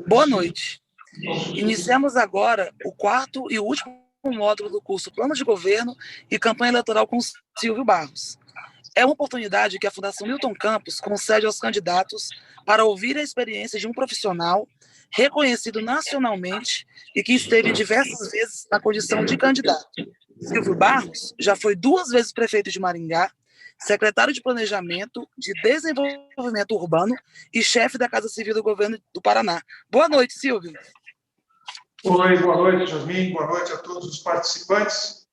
Boa noite. Iniciamos agora o quarto e último módulo do curso Plano de Governo e Campanha Eleitoral com Silvio Barros. É uma oportunidade que a Fundação Milton Campos concede aos candidatos para ouvir a experiência de um profissional reconhecido nacionalmente e que esteve diversas vezes na condição de candidato. Silvio Barros já foi 2 vezes prefeito de Maringá, secretário de Planejamento, de Desenvolvimento Urbano e chefe da Casa Civil do Governo do Paraná. Boa noite, Silvio. Oi, boa noite, Jasmin. Boa noite a todos os participantes.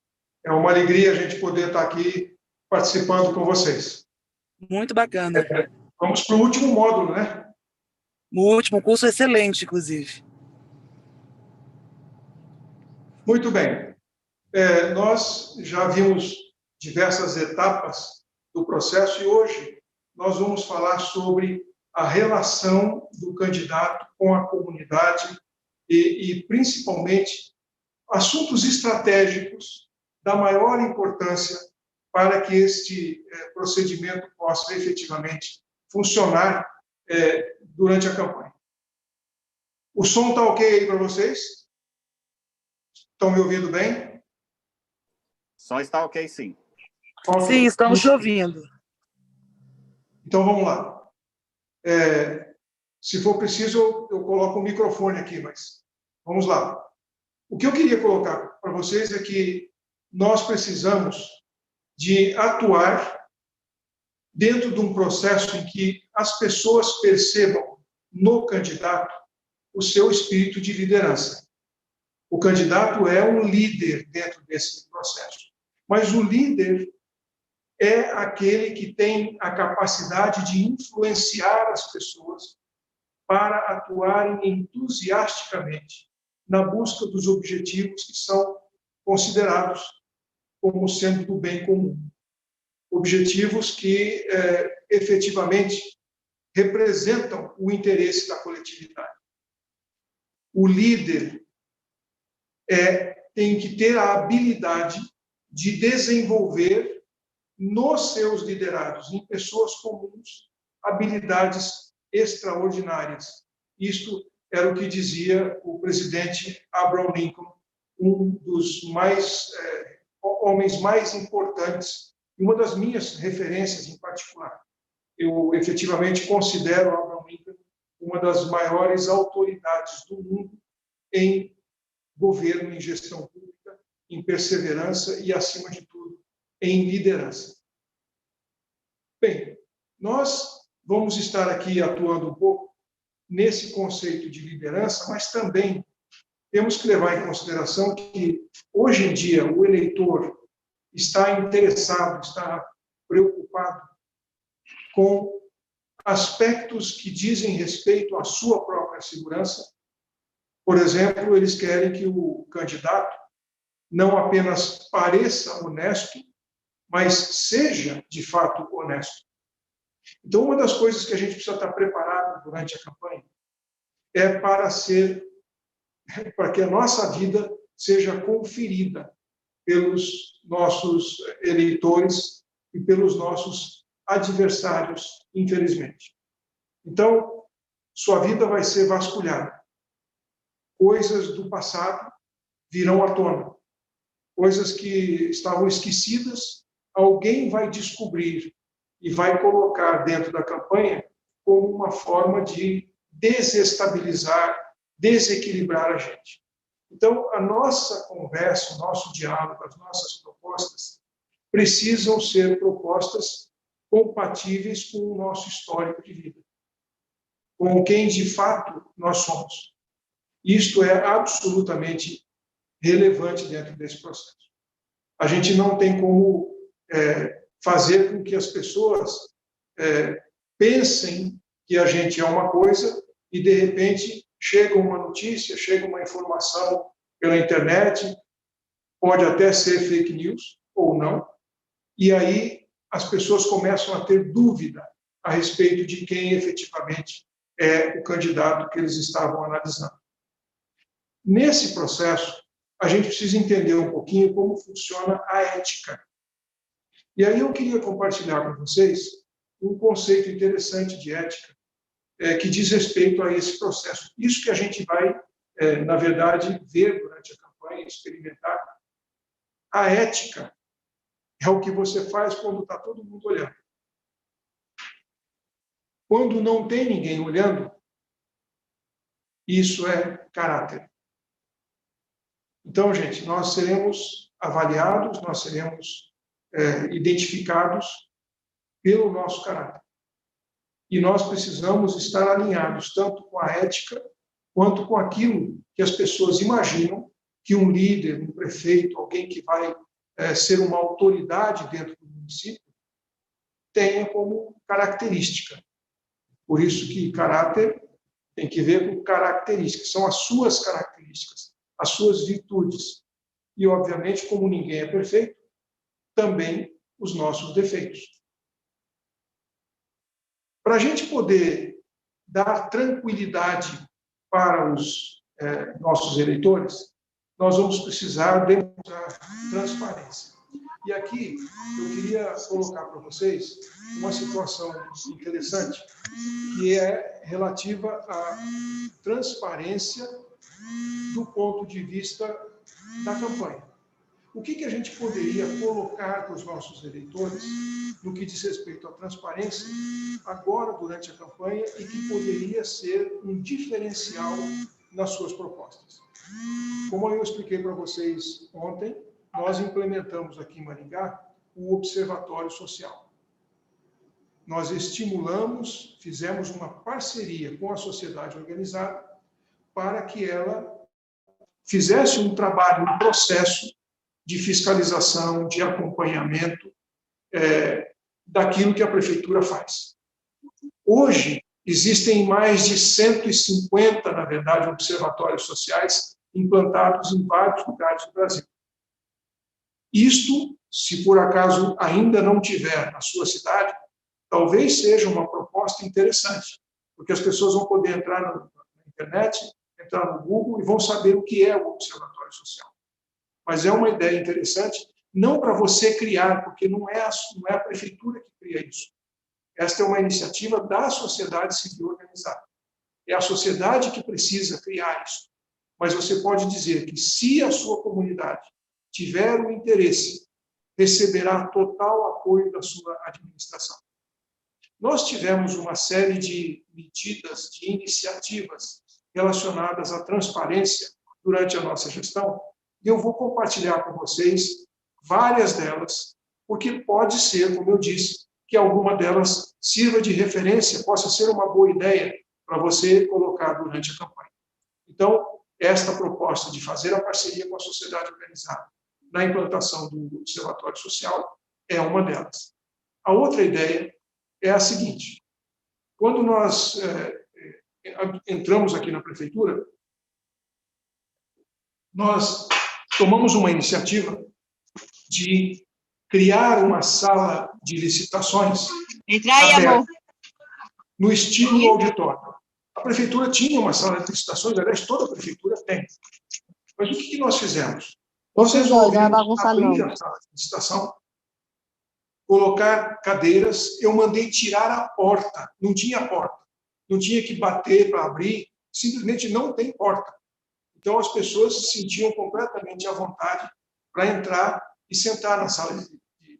É uma alegria a gente poder estar aqui participando com vocês. Muito bacana. Vamos para o último módulo, né? O último curso excelente, inclusive. Muito bem. Nós já vimos diversas etapas do processo e hoje nós vamos falar sobre a relação do candidato com a comunidade e principalmente, assuntos estratégicos da maior importância para que este procedimento possa efetivamente funcionar durante a campanha. O som está ok aí para vocês? Estão me ouvindo bem? O som está ok, sim. Okay. Sim, estamos te ouvindo. Então, vamos lá. Se for preciso, eu coloco o microfone aqui, mas vamos lá. O que eu queria colocar para vocês é que nós precisamos de atuar dentro de um processo em que as pessoas percebam no candidato o seu espírito de liderança. O candidato é um líder dentro desse processo, mas o líder é aquele que tem a capacidade de influenciar as pessoas para atuarem entusiasticamente na busca dos objetivos que são considerados como sendo do bem comum. Objetivos que, efetivamente, representam o interesse da coletividade. O líder tem que ter a habilidade de desenvolver nos seus liderados, em pessoas comuns, habilidades extraordinárias. Isto era o que dizia o presidente Abraham Lincoln, um dos homens mais importantes, e uma das minhas referências em particular. Eu, efetivamente, considero Abraham Lincoln uma das maiores autoridades do mundo em governo, em gestão pública, em perseverança e, acima de tudo, em liderança. Bem, nós vamos estar aqui atuando um pouco nesse conceito de liderança, mas também temos que levar em consideração que, hoje em dia, o eleitor está interessado, está preocupado com aspectos que dizem respeito à sua própria segurança. Por exemplo, eles querem que o candidato não apenas pareça honesto, mas seja, de fato, honesto. Então, uma das coisas que a gente precisa estar preparado durante a campanha é para que a nossa vida seja conferida pelos nossos eleitores e pelos nossos adversários, infelizmente. Então, sua vida vai ser vasculhada. Coisas do passado virão à tona. Coisas que estavam esquecidas, alguém vai descobrir e vai colocar dentro da campanha como uma forma de desestabilizar, desequilibrar a gente. Então, a nossa conversa, o nosso diálogo, as nossas propostas precisam ser propostas compatíveis com o nosso histórico de vida, com quem, de fato, nós somos. Isto é absolutamente relevante dentro desse processo. A gente não tem como fazer com que as pessoas pensem que a gente é uma coisa e, de repente, chega uma notícia, chega uma informação pela internet, pode até ser fake news ou não, e aí as pessoas começam a ter dúvida a respeito de quem efetivamente é o candidato que eles estavam analisando. Nesse processo, a gente precisa entender um pouquinho como funciona a ética. E aí eu queria compartilhar com vocês um conceito interessante de ética, que diz respeito a esse processo. Isso que a gente vai, na verdade, ver durante a campanha, experimentar. A ética é o que você faz quando está todo mundo olhando. Quando não tem ninguém olhando, isso é caráter. Então, gente, nós seremos avaliados, nós seremos identificados pelo nosso caráter. E nós precisamos estar alinhados tanto com a ética quanto com aquilo que as pessoas imaginam que um líder, um prefeito, alguém que vai ser uma autoridade dentro do município, tenha como característica. Por isso que caráter tem que ver com características, são as suas características, as suas virtudes. E, obviamente, como ninguém é perfeito, também os nossos defeitos. Para a gente poder dar tranquilidade para os nossos eleitores, nós vamos precisar demonstrar transparência. E aqui eu queria colocar para vocês uma situação interessante, que é relativa à transparência do ponto de vista da campanha. O que a gente poderia colocar para os nossos eleitores no que diz respeito à transparência agora, durante a campanha, e que poderia ser um diferencial nas suas propostas? Como eu expliquei para vocês ontem, nós implementamos aqui em Maringá o Observatório Social. Nós estimulamos, fizemos uma parceria com a sociedade organizada para que ela fizesse um trabalho, um processo de fiscalização, de acompanhamento daquilo que a prefeitura faz. Hoje, existem mais de 150, na verdade, observatórios sociais implantados em vários lugares do Brasil. Isto, se por acaso ainda não tiver na sua cidade, talvez seja uma proposta interessante, porque as pessoas vão poder entrar na internet, entrar no Google e vão saber o que é o Observatório Social. Mas é uma ideia interessante, não para você criar, porque não é a prefeitura que cria isso. Esta é uma iniciativa da sociedade civil organizada. É a sociedade que precisa criar isso. Mas você pode dizer que, se a sua comunidade tiver o interesse, receberá total apoio da sua administração. Nós tivemos uma série de medidas, de iniciativas relacionadas à transparência durante a nossa gestão, e eu vou compartilhar com vocês várias delas, porque pode ser, como eu disse, que alguma delas sirva de referência, possa ser uma boa ideia para você colocar durante a campanha. Então, esta proposta de fazer a parceria com a sociedade organizada na implantação do Observatório Social é uma delas. A outra ideia é a seguinte: quando nós entramos aqui na prefeitura, nós tomamos uma iniciativa de criar uma sala de licitações no estilo auditório. A prefeitura tinha uma sala de licitações, aliás, toda a prefeitura tem. Mas o que nós fizemos? Nós resolvemos abrir a sala de licitação, colocar cadeiras. Eu mandei tirar a porta, não tinha porta. Não tinha que bater para abrir, simplesmente não tem porta. Então, as pessoas se sentiam completamente à vontade para entrar e sentar na sala de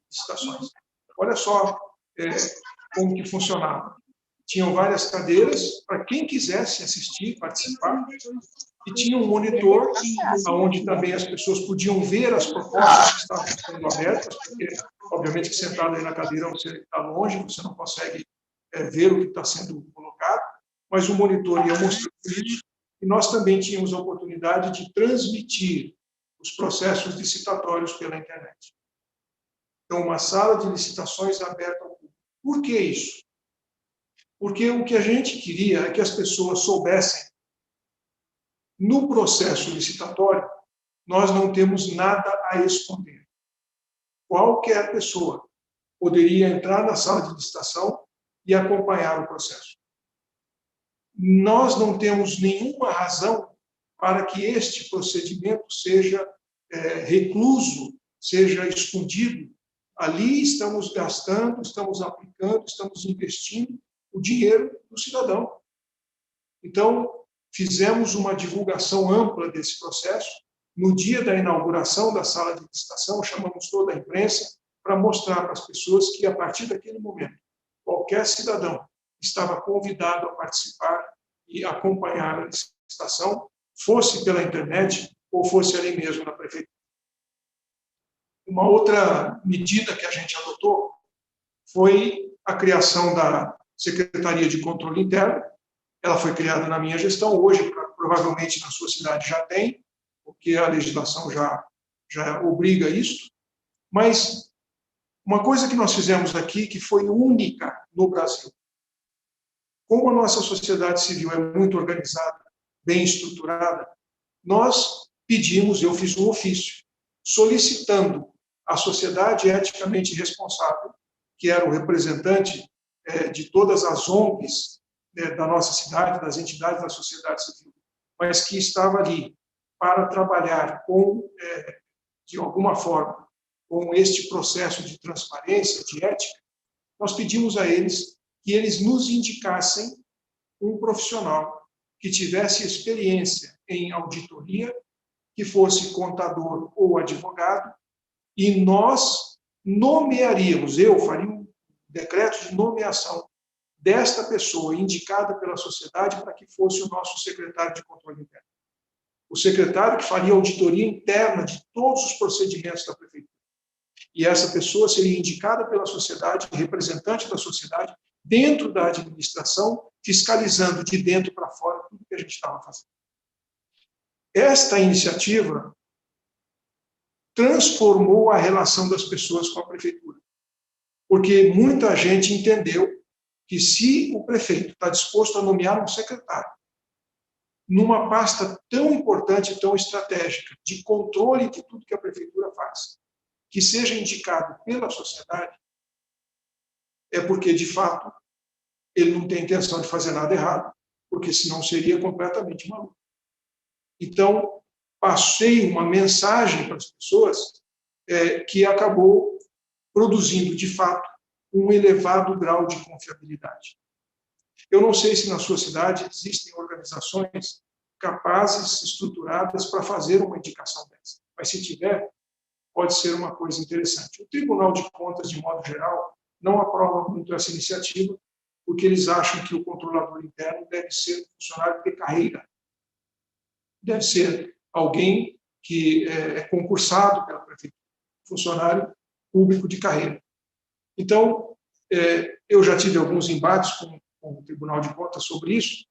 licitações. Olha só como que funcionava. Tinham várias cadeiras para quem quisesse assistir, participar, e tinha um monitor, onde também as pessoas podiam ver as propostas que estavam sendo abertas, porque, obviamente, que sentado aí na cadeira você está longe, você não consegue ver o que está sendo colocado, mas o monitor ia mostrando isso, e nós também tínhamos a oportunidade de transmitir os processos licitatórios pela internet. Então, uma sala de licitações aberta ao público. Por que isso? Porque o que a gente queria é que as pessoas soubessem, no processo licitatório, nós não temos nada a esconder. Qualquer pessoa poderia entrar na sala de licitação e acompanhar o processo. Nós não temos nenhuma razão para que este procedimento seja recluso, seja escondido. Ali estamos gastando, estamos aplicando, estamos investindo o dinheiro do cidadão. Então, fizemos uma divulgação ampla desse processo. No dia da inauguração da sala de licitação, chamamos toda a imprensa para mostrar para as pessoas que, a partir daquele momento, qualquer cidadão estava convidado a participar e acompanhar a licitação, fosse pela internet ou fosse ali mesmo na prefeitura. Uma outra medida que a gente adotou foi a criação da Secretaria de Controle Interno. Ela foi criada na minha gestão, hoje provavelmente na sua cidade já tem, porque a legislação já obriga isso. Mas uma coisa que nós fizemos aqui, que foi única no Brasil, como a nossa sociedade civil é muito organizada, bem estruturada, nós pedimos, eu fiz um ofício, solicitando à sociedade eticamente responsável, que era o representante de todas as ONGs da nossa cidade, das entidades da sociedade civil, mas que estava ali para trabalhar de alguma forma, com este processo de transparência, de ética, nós pedimos a eles que eles nos indicassem um profissional que tivesse experiência em auditoria, que fosse contador ou advogado, e nós nomearíamos, eu faria um decreto de nomeação desta pessoa indicada pela sociedade para que fosse o nosso secretário de controle interno. O secretário que faria auditoria interna de todos os procedimentos da prefeitura. E essa pessoa seria indicada pela sociedade, representante da sociedade, dentro da administração, fiscalizando de dentro para fora tudo que a gente estava fazendo. Esta iniciativa transformou a relação das pessoas com a prefeitura, porque muita gente entendeu que se o prefeito está disposto a nomear um secretário numa pasta tão importante, tão estratégica, de controle de tudo que a prefeitura faz, que seja indicado pela sociedade, é porque, de fato, ele não tem intenção de fazer nada errado, porque senão seria completamente maluco. Então, passei uma mensagem para as pessoas que acabou produzindo, de fato, um elevado grau de confiabilidade. Eu não sei se na sua cidade existem organizações capazes, estruturadas, para fazer uma indicação dessa. Mas, se tiver, pode ser uma coisa interessante. O Tribunal de Contas, de modo geral, não aprova muito essa iniciativa, porque eles acham que o controlador interno deve ser um funcionário de carreira. Deve ser alguém que é concursado pela prefeitura, funcionário público de carreira. Então, eu já tive alguns embates com o Tribunal de Contas sobre isso,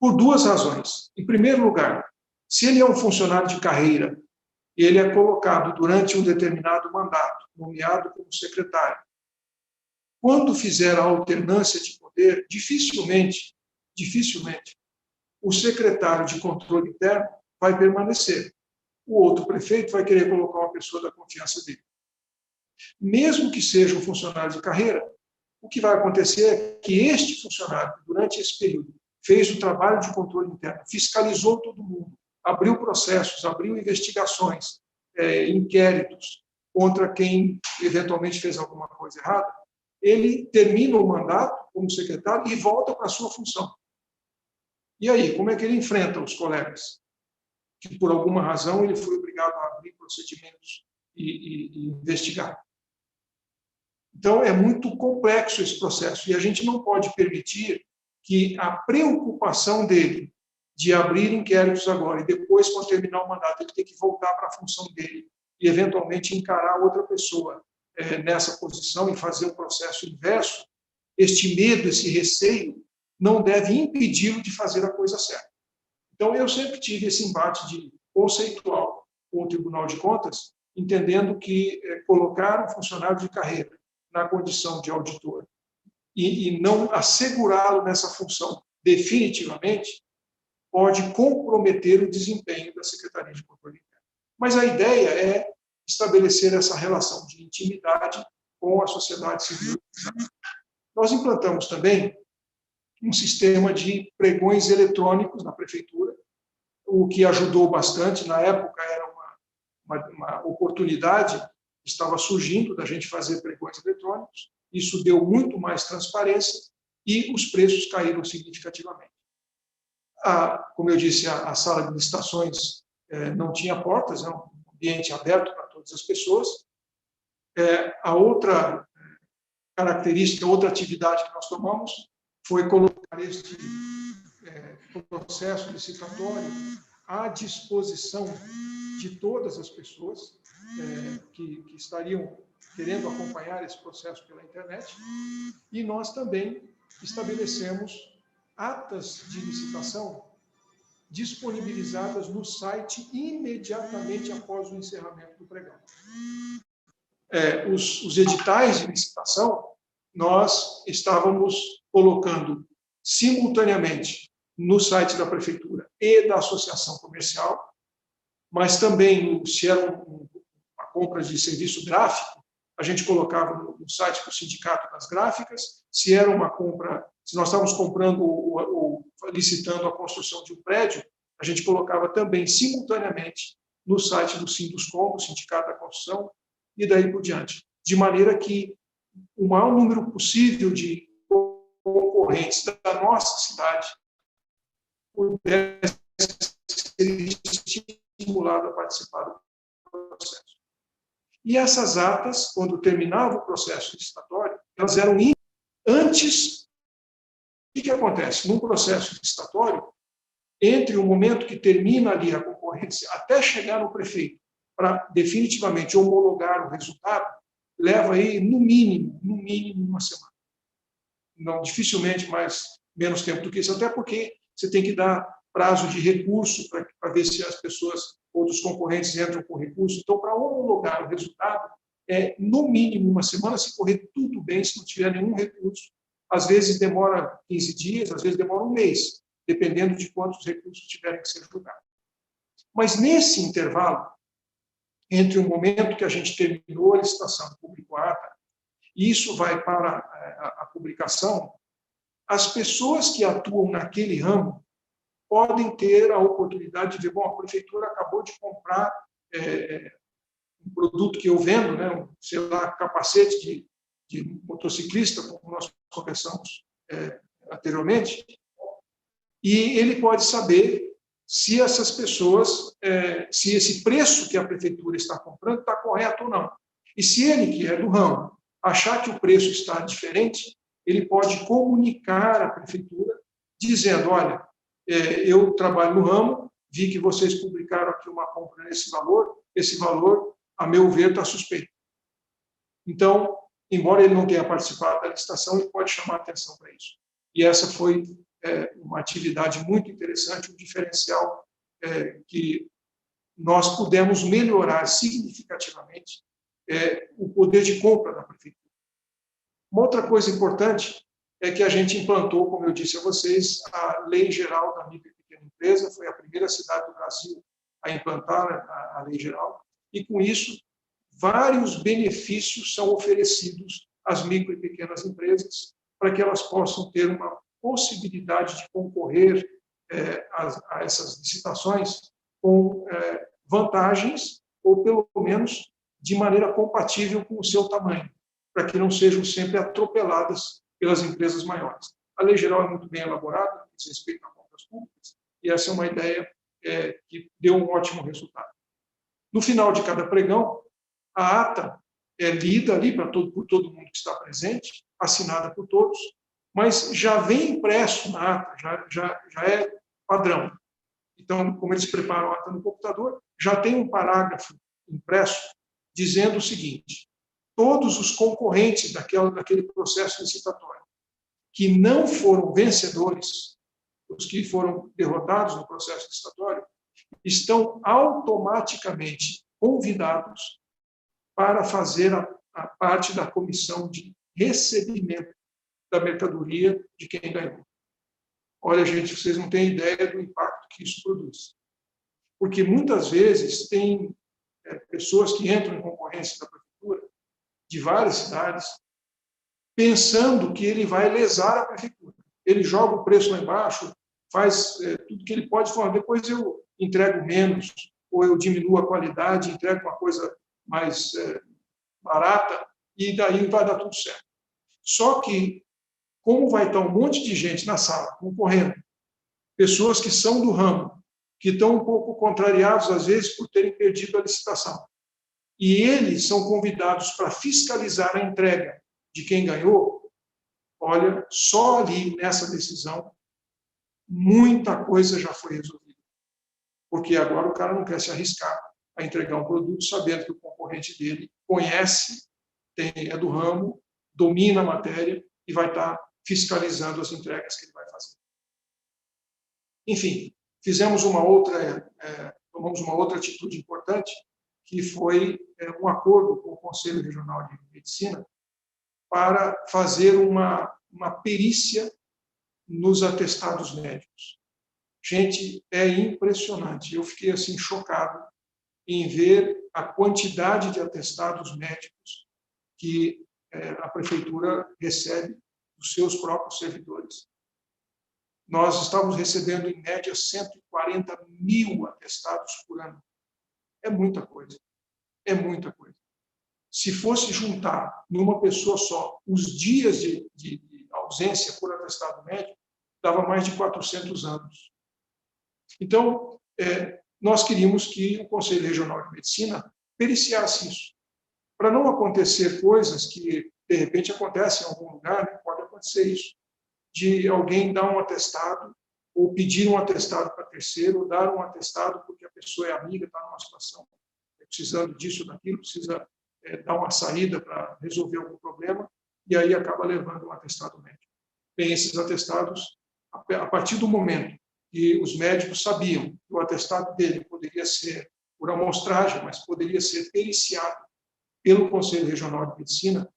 por duas razões. Em primeiro lugar, se ele é um funcionário de carreira, ele é colocado durante um determinado mandato, nomeado como secretário. Quando fizer a alternância de poder, dificilmente, o secretário de controle interno vai permanecer. O outro prefeito vai querer colocar uma pessoa da confiança dele. Mesmo que seja um funcionário de carreira, o que vai acontecer é que este funcionário, durante esse período, fez o trabalho de controle interno, fiscalizou todo mundo, abriu processos, abriu investigações, inquéritos contra quem eventualmente fez alguma coisa errada, ele termina o mandato como secretário e volta para a sua função. E aí, como é que ele enfrenta os colegas? Que, por alguma razão, ele foi obrigado a abrir procedimentos e investigar. Então, é muito complexo esse processo, e a gente não pode permitir que a preocupação dele de abrir inquéritos agora e depois, quando terminar o mandato, ele ter que voltar para a função dele e, eventualmente, encarar outra pessoa nessa posição e fazer o processo inverso, este medo, esse receio, não deve impedi-lo de fazer a coisa certa. Então, eu sempre tive esse embate conceitual com o Tribunal de Contas, entendendo que colocar um funcionário de carreira na condição de auditor e não assegurá-lo nessa função definitivamente, pode comprometer o desempenho da Secretaria de Controle Interno. Mas a ideia é estabelecer essa relação de intimidade com a sociedade civil. Nós implantamos também um sistema de pregões eletrônicos na prefeitura, o que ajudou bastante. Na época era uma oportunidade que estava surgindo da gente fazer pregões eletrônicos. Isso deu muito mais transparência e os preços caíram significativamente. Como eu disse, a sala de licitações não tinha portas, é um ambiente aberto para todas as pessoas. A outra característica, outra atividade que nós tomamos foi colocar este processo licitatório à disposição de todas as pessoas que estariam querendo acompanhar esse processo pela internet. E nós também estabelecemos atas de licitação disponibilizadas no site imediatamente após o encerramento do pregão. Os editais de licitação, nós estávamos colocando simultaneamente no site da prefeitura e da associação comercial, mas também, se era uma compra de serviço gráfico, a gente colocava no site do Sindicato das Gráficas. Se era uma compra, se nós estávamos comprando ou licitando a construção de um prédio, a gente colocava também simultaneamente no site do Sinduscom, do Sindicato da Construção, e daí por diante. De maneira que o maior número possível de concorrentes da nossa cidade pudesse ser estimulado a participar do processo. E essas atas, quando terminava o processo licitatório, elas eram antes. O que acontece? Num processo licitatório, entre o momento que termina ali a concorrência até chegar no prefeito para definitivamente homologar o resultado, leva aí, no mínimo, uma semana. Não, dificilmente menos tempo do que isso, até porque você tem que dar prazo de recurso para ver se as pessoas ou dos concorrentes entram com recurso. Então, para homologar o resultado, no mínimo uma semana, se correr tudo bem, se não tiver nenhum recurso. Às vezes demora 15 dias, às vezes demora um mês, dependendo de quantos recursos tiverem que ser julgados. Mas nesse intervalo, entre o momento que a gente terminou a licitação, publicou a ata, e isso vai para a publicação, as pessoas que atuam naquele ramo podem ter a oportunidade de ver, bom, a prefeitura acabou de comprar um produto que eu vendo, né, sei lá, capacete de motociclista, como nós conversamos anteriormente, e ele pode saber se essas pessoas, se esse preço que a prefeitura está comprando está correto ou não. E se ele, que é do ramo, achar que o preço está diferente, ele pode comunicar à prefeitura, dizendo, olha, eu trabalho no ramo, vi que vocês publicaram aqui uma compra nesse valor, esse valor, a meu ver, está suspeito. Então, embora ele não tenha participado da licitação, ele pode chamar atenção para isso. E essa foi uma atividade muito interessante, um diferencial que nós pudemos melhorar significativamente o poder de compra da prefeitura. Uma outra coisa importante é que a gente implantou, como eu disse a vocês, a Lei Geral da Micro e Pequena Empresa, foi a primeira cidade do Brasil a implantar a Lei Geral, e com isso vários benefícios são oferecidos às micro e pequenas empresas para que elas possam ter uma possibilidade de concorrer a essas licitações com vantagens, ou pelo menos de maneira compatível com o seu tamanho, para que não sejam sempre atropeladas pelas empresas maiores. A lei geral é muito bem elaborada, diz respeito a compras públicas, e essa é uma ideia que deu um ótimo resultado. No final de cada pregão, a ata é lida ali por todo mundo que está presente, assinada por todos, mas já vem impresso na ata, já é padrão. Então, como eles preparam a ata no computador, já tem um parágrafo impresso dizendo o seguinte: todos os concorrentes daquele processo licitatório que não foram vencedores, os que foram derrotados no processo licitatório, estão automaticamente convidados para fazer a parte da comissão de recebimento da mercadoria de quem ganhou. Olha, gente, vocês não têm ideia do impacto que isso produz. Porque muitas vezes tem pessoas que entram em concorrência da prefeitura, de várias cidades, pensando que ele vai lesar a prefeitura. Ele joga o preço lá embaixo, faz tudo que ele pode, falar, depois eu entrego menos, ou eu diminuo a qualidade, entrego uma coisa mais barata, e daí vai dar tudo certo. Só que, como vai estar um monte de gente na sala concorrendo, pessoas que são do ramo, que estão um pouco contrariados, às vezes, por terem perdido a licitação. E eles são convidados para fiscalizar a entrega de quem ganhou. Olha, só ali, nessa decisão, muita coisa já foi resolvida. Porque agora o cara não quer se arriscar a entregar um produto sabendo que o concorrente dele conhece, é do ramo, domina a matéria e vai estar fiscalizando as entregas que ele vai fazer. Enfim, tomamos uma outra atitude importante, que foi um acordo com o Conselho Regional de Medicina para fazer uma perícia nos atestados médicos. Gente, é impressionante. Eu fiquei assim chocado em ver a quantidade de atestados médicos que a prefeitura recebe dos seus próprios servidores. Nós estamos recebendo, em média, 140 mil atestados por ano. É muita coisa. É muita coisa. Se fosse juntar numa pessoa só os dias de ausência por atestado médico, dava mais de 400 anos. Então, nós queríamos que o Conselho Regional de Medicina periciasse isso, para não acontecer coisas que, de repente, acontecem em algum lugar, né? Pode acontecer isso, de alguém dar um atestado, ou pedir um atestado para terceiro, ou dar um atestado porque a pessoa é amiga, está numa situação precisando disso, daquilo, precisa dar uma saída para resolver algum problema, e aí acaba levando um atestado médico. Bem, esses atestados, a partir do momento que os médicos sabiam que o atestado dele poderia ser por amostragem, mas poderia ser periciado pelo Conselho Regional de Medicina,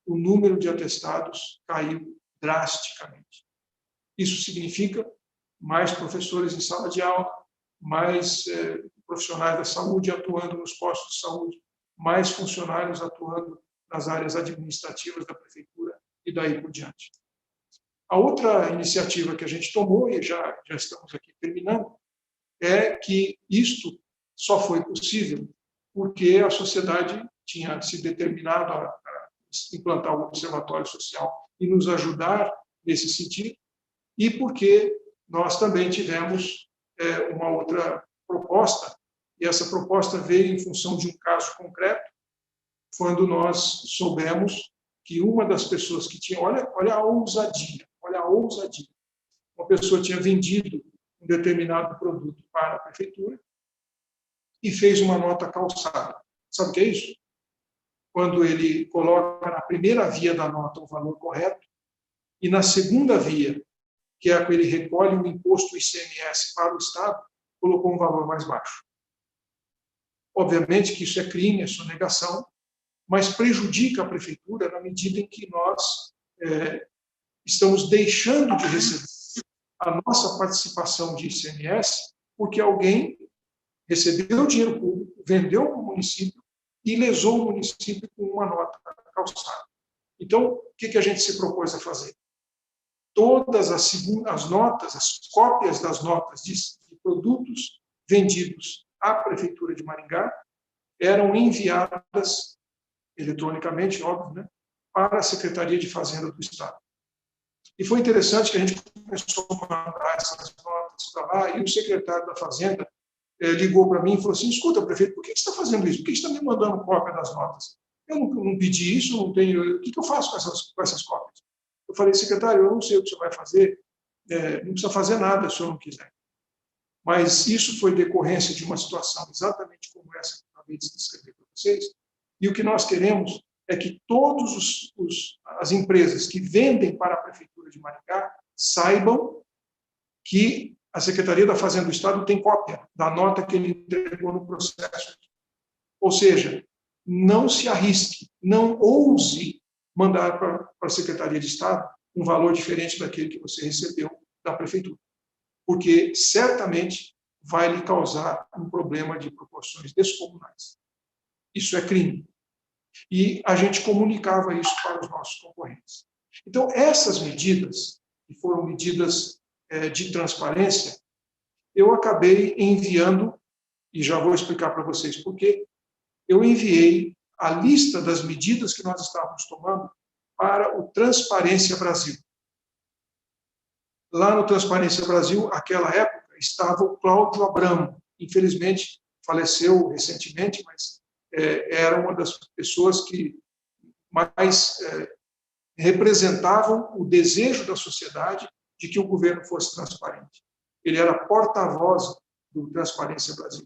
o número de atestados caiu drasticamente. Isso significa mais professores em sala de aula, mais profissionais da saúde atuando nos postos de saúde, mais funcionários atuando nas áreas administrativas da prefeitura e daí por diante. A outra iniciativa que a gente tomou, e já estamos aqui terminando, é que isto só foi possível porque a sociedade tinha se determinado a implantar o Observatório Social e nos ajudar nesse sentido, e porque nós também tivemos uma outra proposta, e essa proposta veio em função de um caso concreto, quando nós soubemos que uma das pessoas que tinha, olha a ousadia, uma pessoa tinha vendido um determinado produto para a prefeitura e fez uma nota calçada. Sabe o que é isso? Quando ele coloca na primeira via da nota o valor correto e na segunda via, que é a que ele recolhe o imposto ICMS para o Estado, colocou um valor mais baixo. Obviamente que isso é crime, é sonegação, mas prejudica a prefeitura na medida em que nós estamos deixando de receber a nossa participação de ICMS porque alguém recebeu dinheiro público, vendeu para o município e lesou o município com uma nota calçada. Então, o que a gente se propôs a fazer? Todas as notas, as cópias das notas de produtos vendidos à Prefeitura de Maringá eram enviadas eletronicamente, óbvio, né, para a Secretaria de Fazenda do Estado. E foi interessante que a gente começou a mandar essas notas para lá e o secretário da Fazenda ligou para mim e falou assim: escuta, prefeito, por que você está fazendo isso? Por que você está me mandando cópia das notas? Eu não pedi isso, não tenho. O que eu faço com essas cópias? Eu falei: secretário, eu não sei o que você vai fazer, não precisa fazer nada se o senhor não quiser. Mas isso foi decorrência de uma situação exatamente como essa que eu acabei de descrever para vocês, e o que nós queremos é que todas as empresas que vendem para a Prefeitura de Maringá saibam que a Secretaria da Fazenda do Estado tem cópia da nota que ele entregou no processo. Ou seja, não se arrisque, não ouse mandar para a Secretaria de Estado um valor diferente daquele que você recebeu da Prefeitura, porque certamente vai lhe causar um problema de proporções descomunais. Isso é crime. E a gente comunicava isso para os nossos concorrentes. Então, essas medidas, que foram medidas de transparência, eu acabei enviando, e já vou explicar para vocês por quê, eu enviei a lista das medidas que nós estávamos tomando para o Transparência Brasil. lá no Transparência Brasil, naquela época, estava o Cláudio Abramo. Infelizmente, faleceu recentemente, mas era uma das pessoas que mais representavam o desejo da sociedade de que o governo fosse transparente. Ele era porta-voz do Transparência Brasil.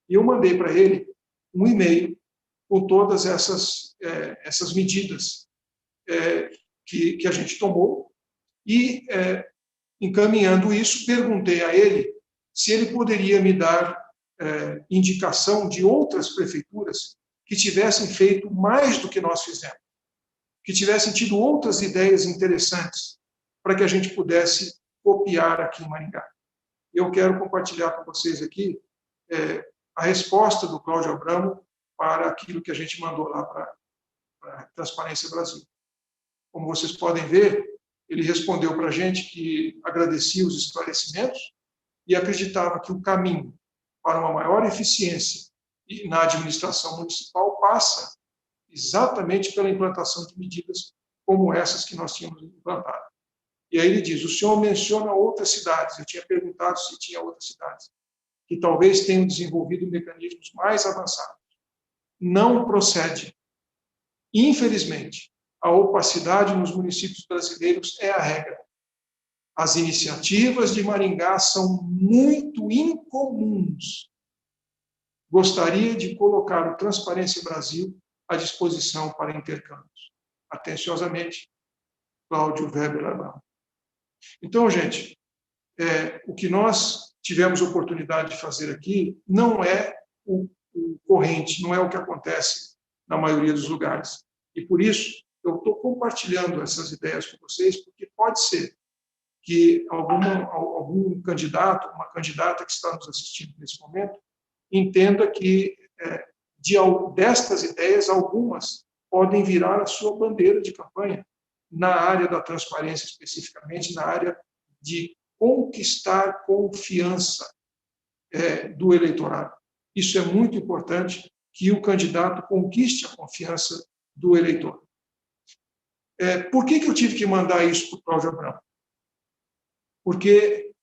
E eu mandei para ele um e-mail com todas essas medidas que a gente tomou e, encaminhando isso, perguntei a ele se ele poderia me dar indicação de outras prefeituras que tivessem feito mais do que nós fizemos, que tivessem tido outras ideias interessantes para que a gente pudesse copiar aqui em Maringá. Eu quero compartilhar com vocês aqui a resposta do Cláudio Abramo para aquilo que a gente mandou lá para a Transparência Brasil. Como vocês podem ver, ele respondeu para a gente que agradecia os esclarecimentos e acreditava que o caminho para uma maior eficiência na administração municipal passa exatamente pela implantação de medidas como essas que nós tínhamos implantado. E aí ele diz, o senhor menciona outras cidades, eu tinha perguntado se tinha outras cidades, que talvez tenham desenvolvido mecanismos mais avançados. Não procede. Infelizmente, a opacidade nos municípios brasileiros é a regra. As iniciativas de Maringá são muito incomuns. Gostaria de colocar o Transparência Brasil à disposição para intercâmbios. Atenciosamente, Cláudio Weber Abramo. Então, gente, o que nós tivemos oportunidade de fazer aqui não é o corrente, não é o que acontece na maioria dos lugares. E por isso, eu estou compartilhando essas ideias com vocês, porque pode ser que algum candidato, uma candidata que está nos assistindo nesse momento, entenda que destas ideias, algumas podem virar a sua bandeira de campanha, na área da transparência especificamente, na área de conquistar confiança do eleitorado. Isso é muito importante, que o candidato conquiste a confiança do eleitor. Por que eu tive que mandar isso para o Cláudio Abramo? Porque,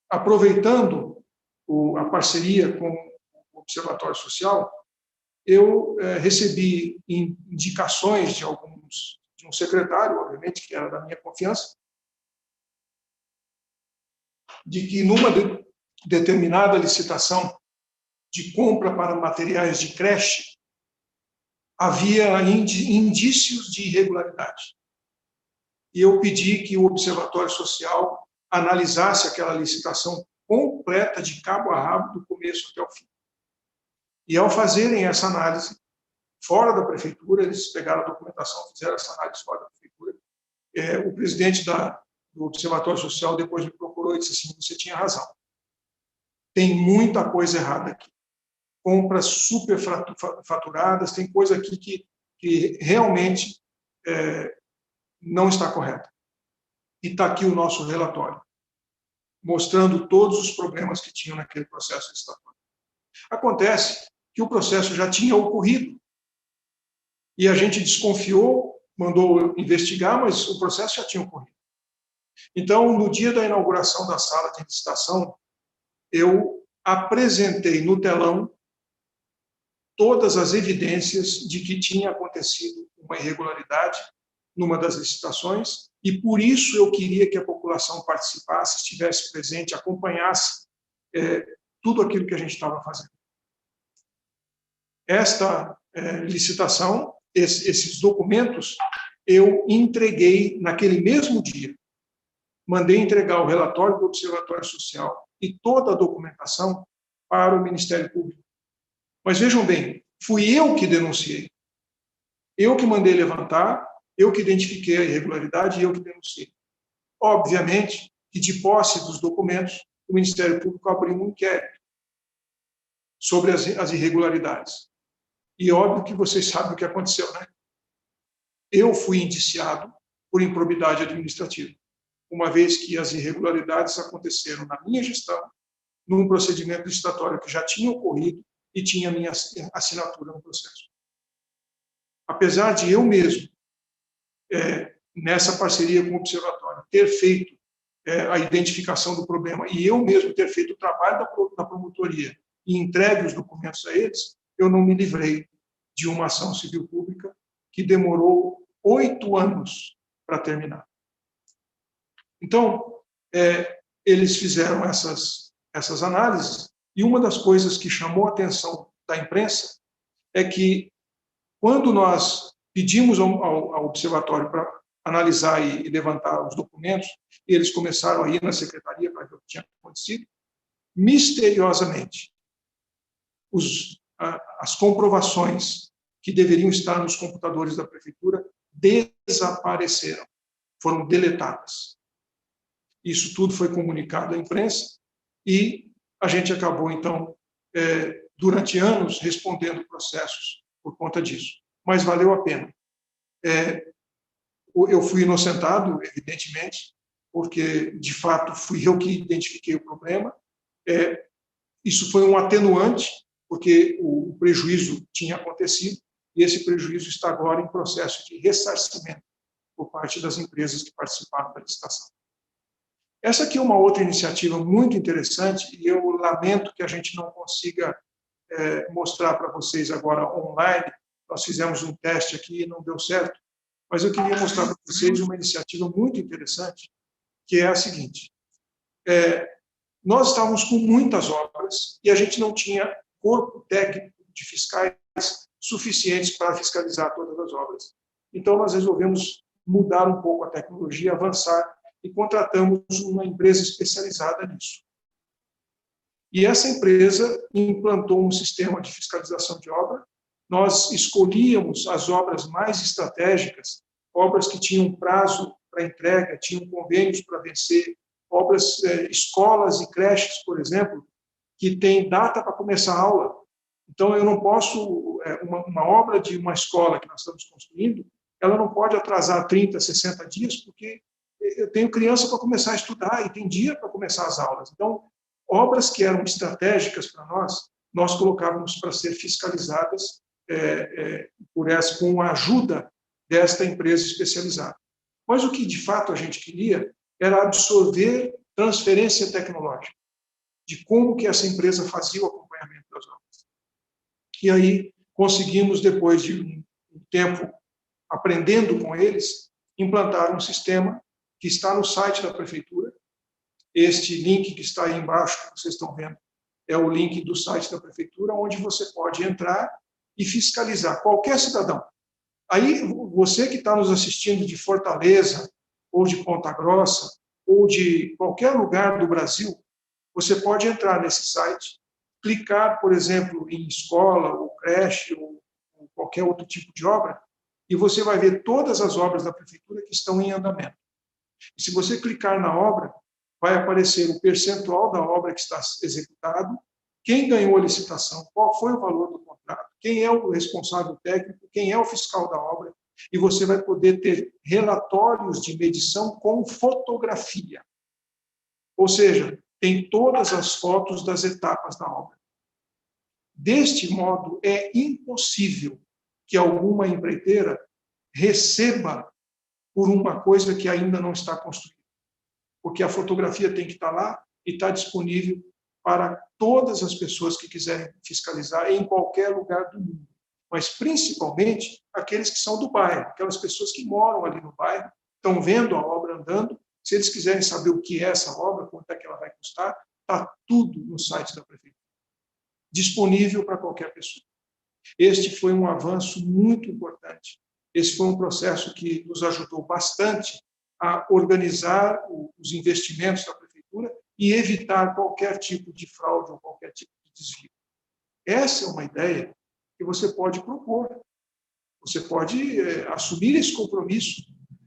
aproveitando a parceria com o Observatório Social, eu recebi indicações de um secretário, obviamente, que era da minha confiança, de que numa determinada licitação de compra para materiais de creche, havia indícios de irregularidade. E eu pedi que o Observatório Social analisasse aquela licitação completa, de cabo a rabo, do começo até o fim. E, ao fazerem essa análise fora da prefeitura, eles pegaram a documentação, fizeram essa análise fora da prefeitura, o presidente do Observatório Social depois me procurou e disse assim, você tinha razão. Tem muita coisa errada aqui. Compras superfaturadas, tem coisa aqui que realmente não está correta. E está aqui o nosso relatório, mostrando todos os problemas que tinham naquele processo licitatório. Acontece que o processo já tinha ocorrido, e a gente desconfiou, mandou investigar, mas o processo já tinha ocorrido. Então, no dia da inauguração da sala de licitação, eu apresentei no telão todas as evidências de que tinha acontecido uma irregularidade numa das licitações, e por isso eu queria que a população participasse, estivesse presente, acompanhasse tudo aquilo que a gente estava fazendo. Esta licitação, esses documentos, eu entreguei naquele mesmo dia. Mandei entregar o relatório do Observatório Social e toda a documentação para o Ministério Público. Mas vejam bem, fui eu que denunciei. Eu que mandei levantar, eu que identifiquei a irregularidade e eu que denunciei. Obviamente que, de posse dos documentos, o Ministério Público abriu um inquérito sobre as irregularidades. E óbvio que vocês sabem o que aconteceu, né? Eu fui indiciado por improbidade administrativa, uma vez que as irregularidades aconteceram na minha gestão, num procedimento licitatório que já tinha ocorrido e tinha minha assinatura no processo. Apesar de eu mesmo, nessa parceria com o Observatório, ter feito a identificação do problema e eu mesmo ter feito o trabalho da promotoria e entregue os documentos a eles, eu não me livrei de uma ação civil pública que demorou 8 anos para terminar. Então, eles fizeram essas análises e uma das coisas que chamou a atenção da imprensa é que, quando nós pedimos ao observatório para analisar e levantar os documentos, e eles começaram a ir na secretaria para ver o que tinha acontecido, misteriosamente, as comprovações que deveriam estar nos computadores da prefeitura desapareceram, foram deletadas. Isso tudo foi comunicado à imprensa e a gente acabou, então, durante anos, respondendo processos por conta disso. Mas valeu a pena. Eu fui inocentado, evidentemente, porque, de fato, fui eu que identifiquei o problema. Isso foi um atenuante, porque o prejuízo tinha acontecido, e esse prejuízo está agora em processo de ressarcimento por parte das empresas que participaram da licitação. Essa aqui é uma outra iniciativa muito interessante, e eu lamento que a gente não consiga mostrar para vocês agora online. Nós fizemos um teste aqui e não deu certo, mas eu queria mostrar para vocês uma iniciativa muito interessante, que é a seguinte. Nós estávamos com muitas obras e a gente não tinha corpo técnico de fiscais suficientes para fiscalizar todas as obras. Então, nós resolvemos mudar um pouco a tecnologia, avançar, e contratamos uma empresa especializada nisso. E essa empresa implantou um sistema de fiscalização de obra. Nós escolhíamos as obras mais estratégicas, obras que tinham prazo para entrega, tinham convênios para vencer, obras, escolas e creches, por exemplo, que têm data para começar a aula. Então, eu não posso, uma obra de uma escola que nós estamos construindo, ela não pode atrasar 30, 60 dias, porque eu tenho criança para começar a estudar e tem dia para começar as aulas. Então, obras que eram estratégicas para nós colocávamos para ser fiscalizadas com a ajuda desta empresa especializada. Mas o que, de fato, a gente queria era absorver transferência tecnológica, de como que essa empresa fazia o acompanhamento das obras. E aí conseguimos, depois de um tempo aprendendo com eles, implantar um sistema que está no site da prefeitura. Este link que está aí embaixo, que vocês estão vendo, é o link do site da prefeitura, onde você pode entrar e fiscalizar qualquer cidadão. Aí, você que está nos assistindo de Fortaleza, ou de Ponta Grossa, ou de qualquer lugar do Brasil, você pode entrar nesse site, clicar, por exemplo, em escola, ou creche, ou qualquer outro tipo de obra, e você vai ver todas as obras da prefeitura que estão em andamento. E se você clicar na obra, vai aparecer o percentual da obra que está executado, quem ganhou a licitação, qual foi o valor do contrato, quem é o responsável técnico, quem é o fiscal da obra, e você vai poder ter relatórios de medição com fotografia. Ou seja, tem todas as fotos das etapas da obra. Deste modo, é impossível que alguma empreiteira receba por uma coisa que ainda não está construída. Porque a fotografia tem que estar lá e está disponível para todas as pessoas que quiserem fiscalizar em qualquer lugar do mundo. Mas, principalmente, aqueles que são do bairro, aquelas pessoas que moram ali no bairro, estão vendo a obra andando. Se eles quiserem saber o que é essa obra, quanto é que ela vai custar, está tudo no site da prefeitura, disponível para qualquer pessoa. Este foi um avanço muito importante. Esse foi um processo que nos ajudou bastante a organizar os investimentos da prefeitura e evitar qualquer tipo de fraude ou qualquer tipo de desvio. Essa é uma ideia que você pode propor. Você pode assumir esse compromisso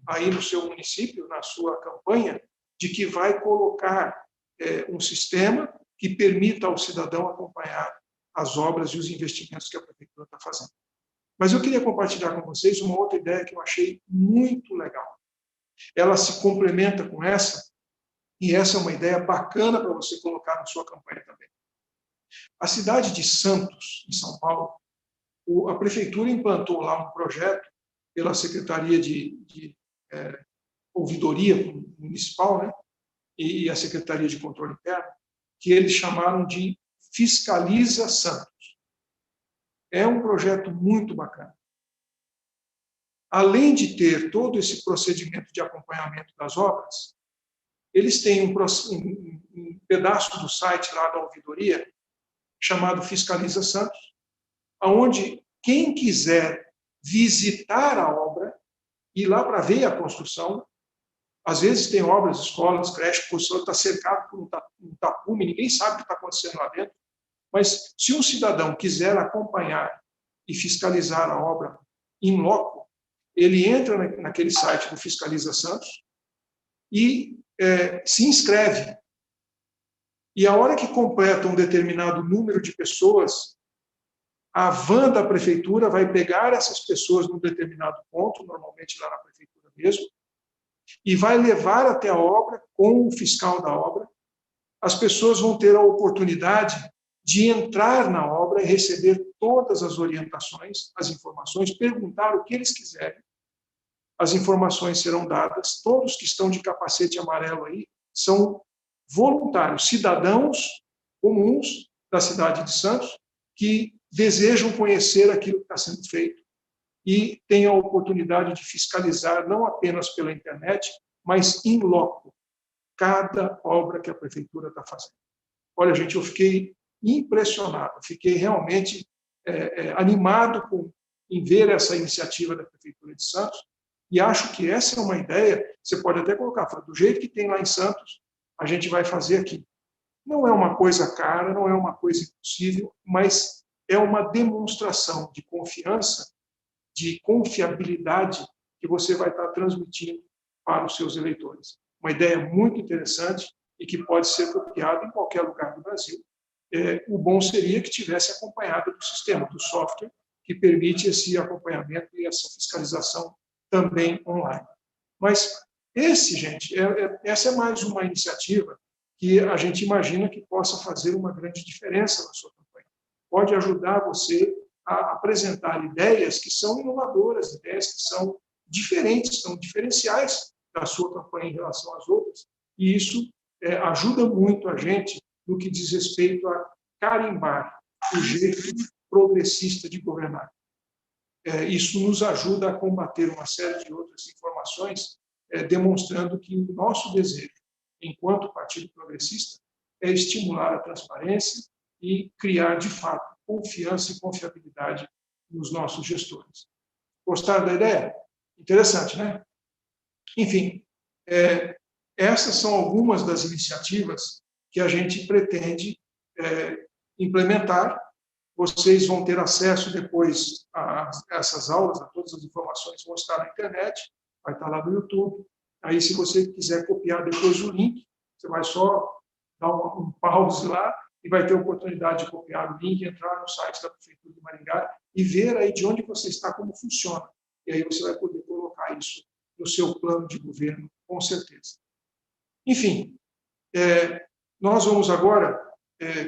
aí no seu município, na sua campanha, de que vai colocar um sistema que permita ao cidadão acompanhar as obras e os investimentos que a prefeitura está fazendo. Mas eu queria compartilhar com vocês uma outra ideia que eu achei muito legal. Ela se complementa com essa, e essa é uma ideia bacana para você colocar na sua campanha também. A cidade de Santos, em São Paulo, a prefeitura implantou lá um projeto pela Secretaria de Ouvidoria Municipal, né? e a Secretaria de Controle Interno, que eles chamaram de Fiscaliza Santos. É um projeto muito bacana. Além de ter todo esse procedimento de acompanhamento das obras, eles têm um pedaço do site lá da ouvidoria chamado Fiscaliza Santos, onde quem quiser visitar a obra, ir lá para ver a construção, às vezes tem obras, escolas, creches, a construção está cercado por um tapume, ninguém sabe o que está acontecendo lá dentro, mas se um cidadão quiser acompanhar e fiscalizar a obra in loco, ele entra naquele site do Fiscaliza Santos e se inscreve. E a hora que completa um determinado número de pessoas, a van da prefeitura vai pegar essas pessoas num determinado ponto, normalmente lá na prefeitura mesmo, e vai levar até a obra com o fiscal da obra. As pessoas vão ter a oportunidade de entrar na obra e receber todas as orientações, as informações, perguntar o que eles quiserem. As informações serão dadas. Todos que estão de capacete amarelo aí são voluntários, cidadãos comuns da cidade de Santos que desejam conhecer aquilo que está sendo feito e têm a oportunidade de fiscalizar não apenas pela internet, mas in loco, cada obra que a prefeitura está fazendo. Olha, gente, eu fiquei impressionado, fiquei realmente animado em ver essa iniciativa da Prefeitura de Santos e acho que essa é uma ideia, você pode até colocar, do jeito que tem lá em Santos, a gente vai fazer aqui. Não é uma coisa cara, não é uma coisa impossível, mas é uma demonstração de confiança, de confiabilidade que você vai estar transmitindo para os seus eleitores. Uma ideia muito interessante e que pode ser copiada em qualquer lugar do Brasil. O bom seria que tivesse acompanhado do sistema, do software, que permite esse acompanhamento e essa fiscalização também online. Mas essa é mais uma iniciativa que a gente imagina que possa fazer uma grande diferença na sua campanha. Pode ajudar você a apresentar ideias que são inovadoras, ideias que são diferentes, são diferenciais da sua campanha em relação às outras, e isso ajuda muito a gente no que diz respeito a carimbar o jeito progressista de governar. Isso nos ajuda a combater uma série de outras informações, demonstrando que o nosso desejo, enquanto Partido Progressista, é estimular a transparência e criar, de fato, confiança e confiabilidade nos nossos gestores. Gostaram da ideia? Interessante, né? Enfim, essas são algumas das iniciativas que a gente pretende implementar. Vocês vão ter acesso depois a essas aulas, a todas as informações vão estar na internet, vai estar lá no YouTube. Aí, se você quiser copiar depois o link, você vai só dar um pause lá e vai ter a oportunidade de copiar o link, entrar no site da Prefeitura de Maringá e ver aí de onde você está, como funciona. E aí você vai poder colocar isso no seu plano de governo, com certeza. Enfim, nós vamos agora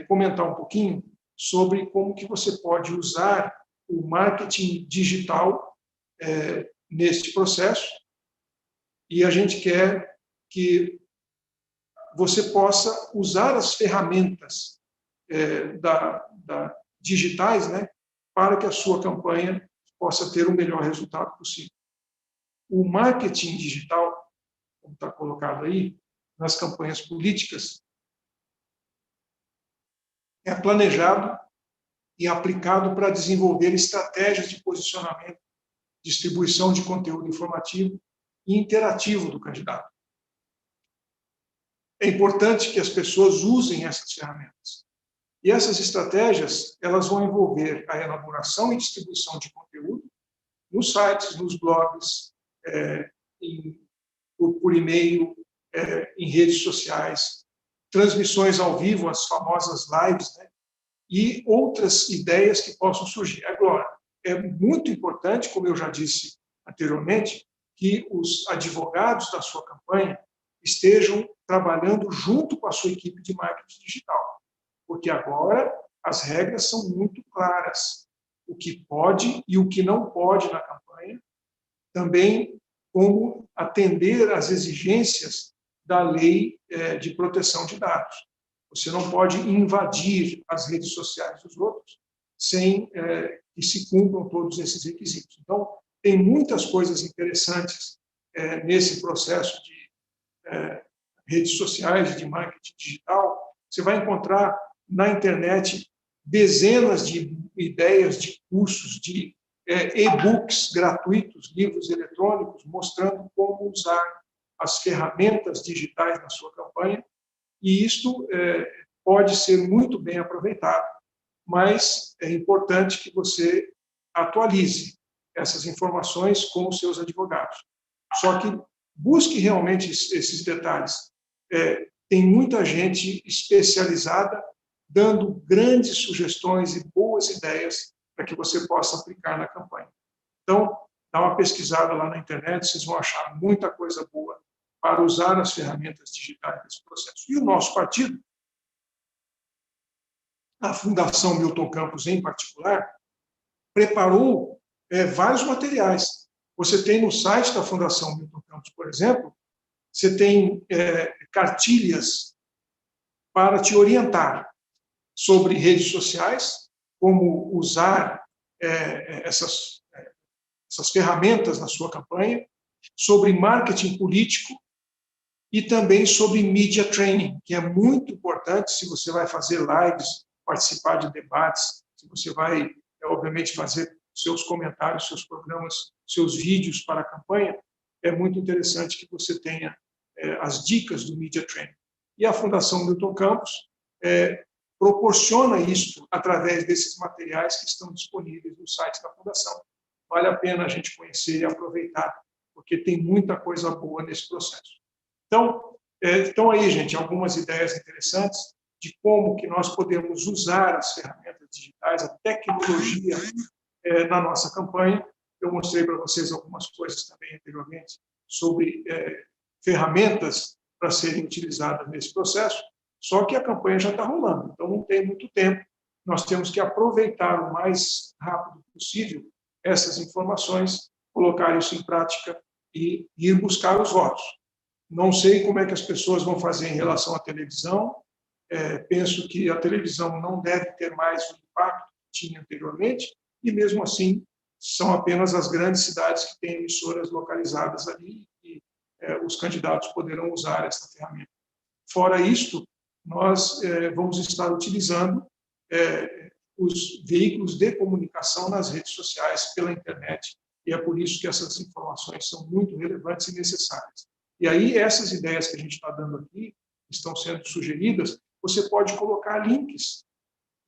comentar um pouquinho sobre como que você pode usar o marketing digital neste processo. E a gente quer que você possa usar as ferramentas digitais, né, para que a sua campanha possa ter o melhor resultado possível. O marketing digital, como está colocado aí, nas campanhas políticas, é planejado e aplicado para desenvolver estratégias de posicionamento, distribuição de conteúdo informativo e interativo do candidato. É importante que as pessoas usem essas ferramentas. E essas estratégias, elas vão envolver a elaboração e distribuição de conteúdo nos sites, nos blogs, por e-mail, em redes sociais, transmissões ao vivo, as famosas lives, né? E outras ideias que possam surgir. Agora, é muito importante, como eu já disse anteriormente, que os advogados da sua campanha estejam trabalhando junto com a sua equipe de marketing digital, porque agora as regras são muito claras, o que pode e o que não pode na campanha, também como atender às exigências da lei de proteção de dados. Você não pode invadir as redes sociais dos outros sem que se cumpram todos esses requisitos. Então, tem muitas coisas interessantes nesse processo de redes sociais, de marketing digital. Você vai encontrar na internet dezenas de ideias de cursos, de e-books gratuitos, livros eletrônicos, mostrando como usar as ferramentas digitais na sua campanha, e isto pode ser muito bem aproveitado, mas é importante que você atualize essas informações com os seus advogados. Só que busque realmente esses detalhes. Tem muita gente especializada dando grandes sugestões e boas ideias para que você possa aplicar na campanha. Então, dá uma pesquisada lá na internet, vocês vão achar muita coisa boa para usar as ferramentas digitais nesse processo. E o nosso partido, a Fundação Milton Campos em particular, preparou vários materiais. Você tem no site da Fundação Milton Campos, por exemplo, você tem cartilhas para te orientar sobre redes sociais, como usar essas ferramentas na sua campanha, sobre marketing político e também sobre media training, que é muito importante se você vai fazer lives, participar de debates, se você vai, obviamente, fazer seus comentários, seus programas, seus vídeos para a campanha, é muito interessante que você tenha as dicas do media training. E a Fundação Milton Campos proporciona isso através desses materiais que estão disponíveis no site da Fundação. Vale a pena a gente conhecer e aproveitar, porque tem muita coisa boa nesse processo. Então, estão aí, gente, algumas ideias interessantes de como que nós podemos usar as ferramentas digitais, a tecnologia na nossa campanha. Eu mostrei para vocês algumas coisas também anteriormente sobre ferramentas para serem utilizadas nesse processo, só que a campanha já está rolando, então não tem muito tempo. Nós temos que aproveitar o mais rápido possível essas informações, colocar isso em prática e ir buscar os votos. Não sei como é que as pessoas vão fazer em relação à televisão, penso que a televisão não deve ter mais o impacto que tinha anteriormente, e mesmo assim são apenas as grandes cidades que têm emissoras localizadas ali e os candidatos poderão usar essa ferramenta. Fora isto, nós vamos estar utilizando os veículos de comunicação nas redes sociais, pela internet, e é por isso que essas informações são muito relevantes e necessárias. E aí, essas ideias que a gente está dando aqui, estão sendo sugeridas, você pode colocar links.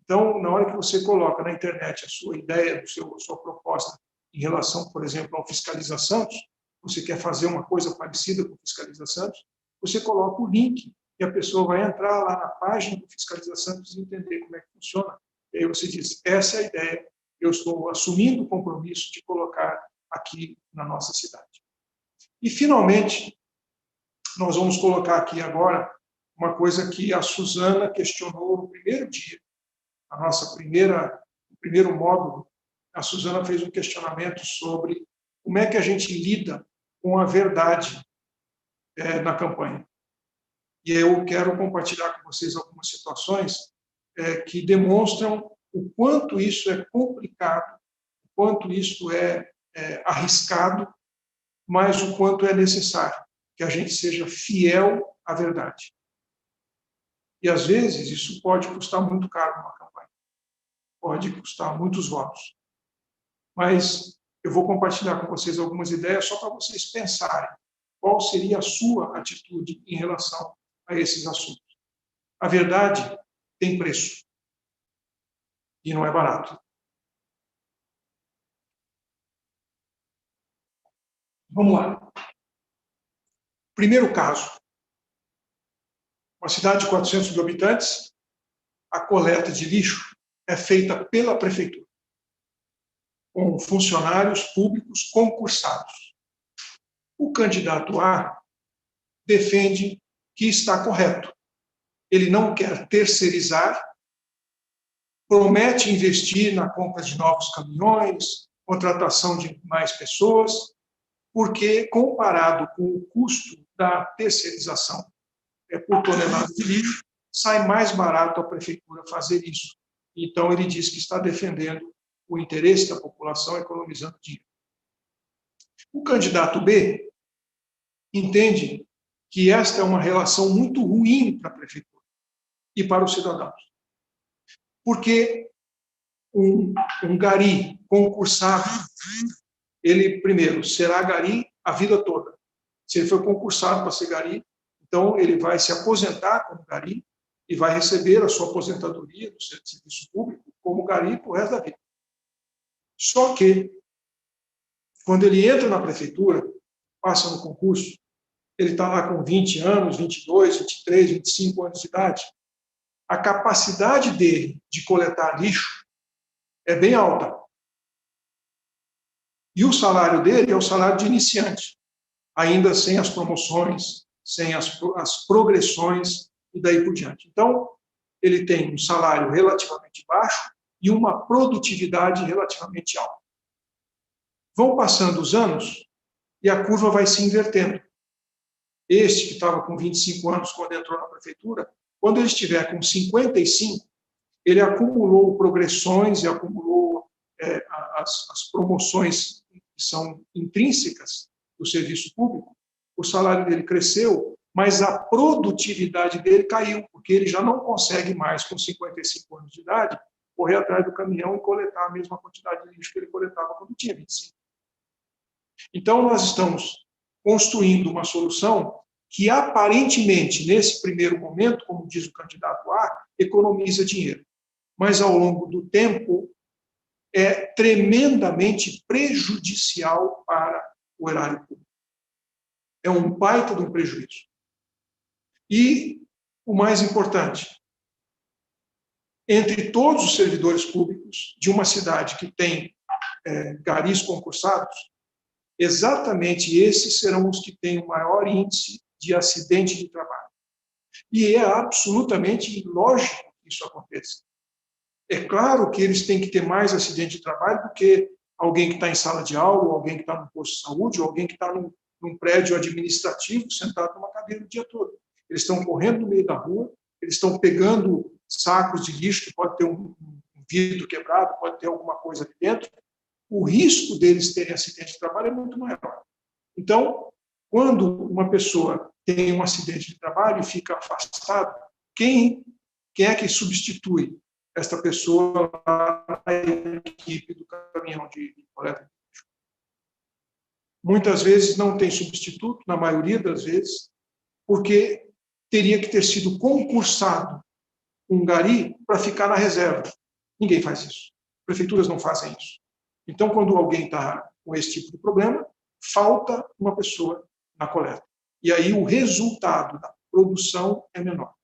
Então, na hora que você coloca na internet a sua ideia, a sua proposta em relação, por exemplo, ao Fiscaliza Santos, você quer fazer uma coisa parecida com o Fiscaliza Santos, você coloca o link e a pessoa vai entrar lá na página do Fiscaliza Santos e entender como é que funciona. E aí você diz, essa é a ideia, eu estou assumindo o compromisso de colocar aqui na nossa cidade. E, finalmente, nós vamos colocar aqui agora uma coisa que a Suzana questionou no primeiro dia, a nossa primeiro módulo. A Suzana fez um questionamento sobre como é que a gente lida com a verdade na campanha. E eu quero compartilhar com vocês algumas situações que demonstram o quanto isso é complicado, o quanto isso é arriscado, mas o quanto é necessário que a gente seja fiel à verdade. E, às vezes, isso pode custar muito caro numa campanha. Pode custar muitos votos. Mas eu vou compartilhar com vocês algumas ideias só para vocês pensarem qual seria a sua atitude em relação a esses assuntos. A verdade tem preço. E não é barato. Vamos lá. Primeiro caso. Uma cidade de 400 mil habitantes, a coleta de lixo é feita pela prefeitura, com funcionários públicos concursados. O candidato A defende que está correto. Ele não quer terceirizar, promete investir na compra de novos caminhões, contratação de mais pessoas, porque, comparado com o custo da terceirização por tonelada de lixo, sai mais barato a prefeitura fazer isso. Então, ele diz que está defendendo o interesse da população, economizando dinheiro. O candidato B entende que esta é uma relação muito ruim para a prefeitura e para os cidadãos. Porque um gari concursado, ele, primeiro, será gari a vida toda. Se ele for concursado para ser gari, então ele vai se aposentar como gari e vai receber a sua aposentadoria do serviço público como gari para o resto da vida. Só que, quando ele entra na prefeitura, passa no concurso, ele está lá com 20 anos, 22, 23, 25 anos de idade, a capacidade dele de coletar lixo é bem alta. E o salário dele é o salário de iniciante, ainda sem as promoções, sem as progressões e daí por diante. Então, ele tem um salário relativamente baixo e uma produtividade relativamente alta. Vão passando os anos e a curva vai se invertendo. Este, que estava com 25 anos quando entrou na prefeitura, quando ele estiver com 55, ele acumulou progressões e acumulou as promoções que são intrínsecas do serviço público. O salário dele cresceu, mas a produtividade dele caiu, porque ele já não consegue mais, com 55 anos de idade, correr atrás do caminhão e coletar a mesma quantidade de lixo que ele coletava quando tinha 25. Então, nós estamos construindo uma solução que, aparentemente, nesse primeiro momento, como diz o candidato A, economiza dinheiro. Mas, ao longo do tempo, é tremendamente prejudicial para o erário público. É um baita de um prejuízo. E, o mais importante, entre todos os servidores públicos de uma cidade que tem garis concursados, exatamente esses serão os que têm o maior índice de acidente de trabalho. E é absolutamente ilógico que isso aconteça. É claro que eles têm que ter mais acidente de trabalho do que alguém que está em sala de aula, ou alguém que está no posto de saúde, ou alguém que está num prédio administrativo, sentado numa cadeira o dia todo. Eles estão correndo no meio da rua, eles estão pegando sacos de lixo, que pode ter um vidro quebrado, pode ter alguma coisa ali dentro. O risco deles terem acidente de trabalho é muito maior. Então, quando uma pessoa tem um acidente de trabalho e fica afastado, quem é que substitui esta pessoa na equipe do caminhão de coleta de lixo? Muitas vezes não tem substituto, na maioria das vezes, porque teria que ter sido concursado um gari para ficar na reserva. Ninguém faz isso. Prefeituras não fazem isso. Então, quando alguém está com esse tipo de problema, falta uma pessoa na coleta. E aí o resultado da produção é menor.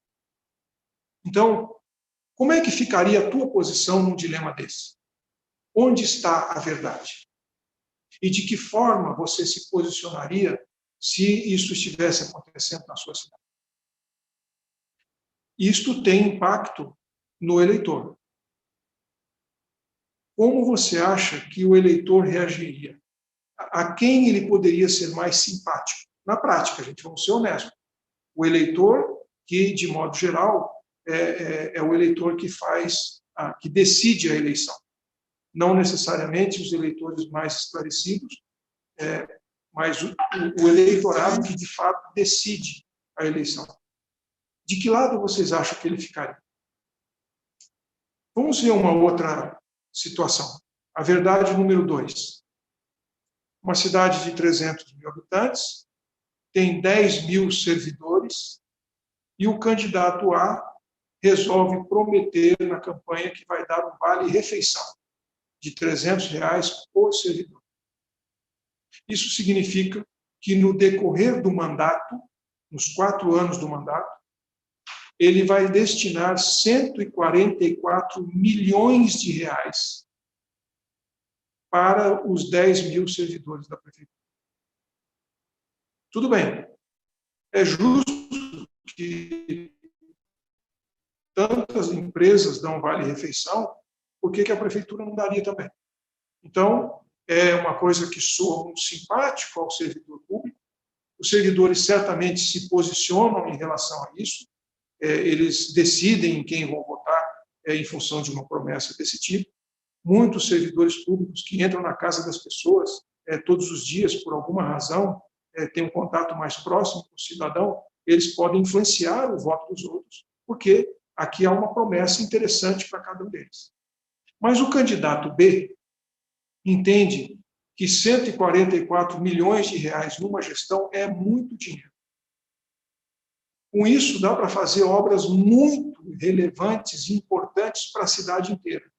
Então, como é que ficaria a tua posição num dilema desse? Onde está a verdade? E de que forma você se posicionaria se isso estivesse acontecendo na sua cidade? Isto tem impacto no eleitor. Como você acha que o eleitor reagiria? A quem ele poderia ser mais simpático? Na prática, gente, vamos ser honestos. O eleitor que, de modo geral, é o eleitor que decide a eleição. Não necessariamente os eleitores mais esclarecidos, mas o eleitorado que, de fato, decide a eleição. De que lado vocês acham que ele ficaria? Vamos ver uma outra situação. A verdade número 2. Uma cidade de 300 mil habitantes, tem 10 mil servidores, e o candidato A resolve prometer na campanha que vai dar um vale-refeição de R$300 por servidor. Isso significa que, no decorrer do mandato, nos 4 anos do mandato, ele vai destinar 144 milhões de reais para os 10 mil servidores da prefeitura. Tudo bem, é justo que tantas empresas dão vale-refeição, por que a prefeitura não daria também? Então, é uma coisa que soa muito simpático ao servidor público, Os servidores certamente se posicionam em relação a isso, eles decidem em quem vão votar em função de uma promessa desse tipo. Muitos servidores públicos que entram na casa das pessoas todos os dias, por alguma razão, têm um contato mais próximo com o cidadão, eles podem influenciar o voto dos outros, porque aqui há uma promessa interessante para cada um deles. Mas o candidato B entende que 144 milhões de reais numa gestão é muito dinheiro. Com isso, dá para fazer obras muito relevantes e importantes para a cidade inteira.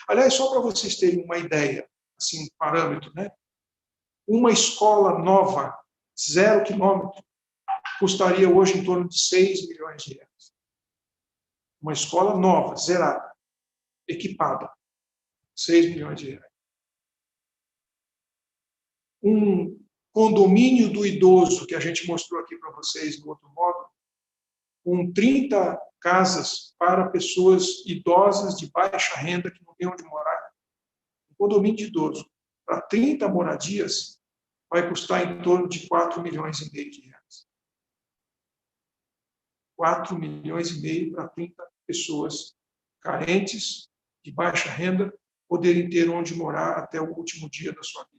Aliás, só para vocês terem uma ideia, assim, um parâmetro, né? Uma escola nova, 0 quilômetro, custaria hoje em torno de 6 milhões de reais. Uma escola nova, zerada, equipada, 6 milhões de reais. Um condomínio do idoso, que a gente mostrou aqui para vocês no outro módulo, com 30 casas para pessoas idosas de baixa renda que não têm onde morar. Um condomínio de idoso para 30 moradias vai custar em torno de 4 milhões e meio de reais. 4 milhões e meio para 30 pessoas carentes, de baixa renda, poderem ter onde morar até o último dia da sua vida.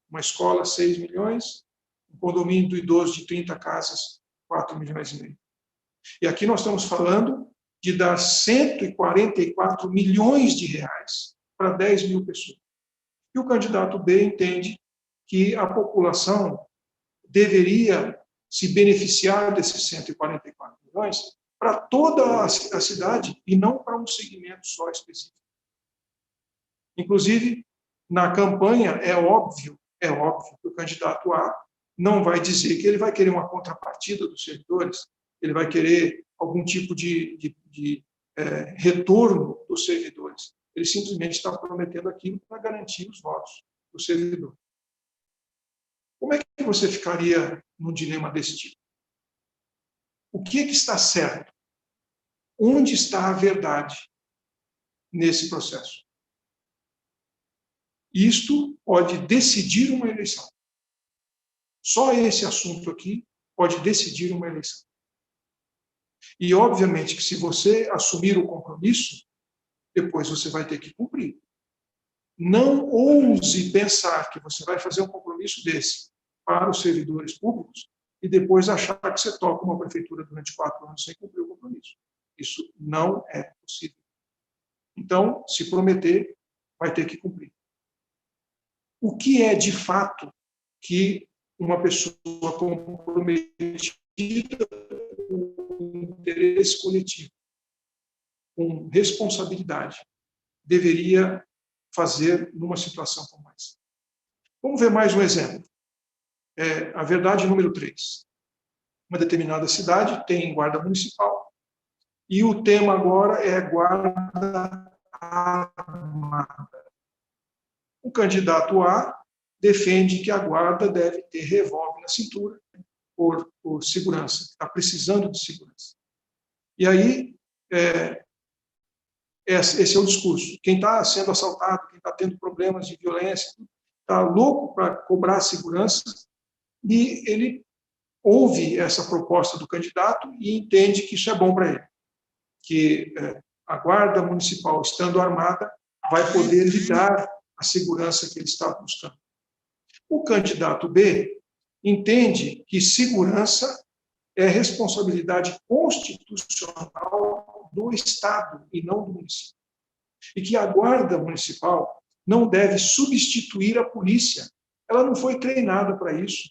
Uma escola, 6 milhões, um condomínio do idoso de 30 casas, 4 milhões e meio. E aqui nós estamos falando de dar 144 milhões de reais para 10 mil pessoas. E o candidato B entende que a população deveria se beneficiar desses 144 milhões para toda a cidade e não para um segmento só específico. Inclusive, na campanha, é óbvio que o candidato A não vai dizer que ele vai querer uma contrapartida dos servidores, ele vai querer algum tipo de retorno dos servidores. Ele simplesmente está prometendo aquilo para garantir os votos do servidor. Como é que você ficaria num dilema desse tipo? O que está certo? Onde está a verdade nesse processo? Isto pode decidir uma eleição. Só esse assunto aqui pode decidir uma eleição. E, obviamente, que se você assumir o compromisso, depois você vai ter que cumprir. Não ouse pensar que você vai fazer um compromisso desse para os servidores públicos e depois achar que você toca uma prefeitura durante 4 anos sem cumprir o compromisso. Isso não é possível. Então, se prometer, vai ter que cumprir. O que é, de fato, que uma pessoa comprometida com interesse coletivo, com responsabilidade, deveria fazer numa situação como essa? Vamos ver mais um exemplo. A verdade número 3. Uma determinada cidade tem guarda municipal e o tema agora é guarda armada. O candidato A defende que a guarda deve ter revólver na cintura por segurança, está precisando de segurança. E aí, esse é o discurso. Quem está sendo assaltado, quem está tendo problemas de violência, está louco para cobrar segurança, e ele ouve essa proposta do candidato e entende que isso é bom para ele, que a guarda municipal, estando armada, vai poder lhe dar a segurança que ele está buscando. O candidato B entende que segurança é responsabilidade constitucional do Estado e não do município. E que a guarda municipal não deve substituir a polícia. Ela não foi treinada para isso.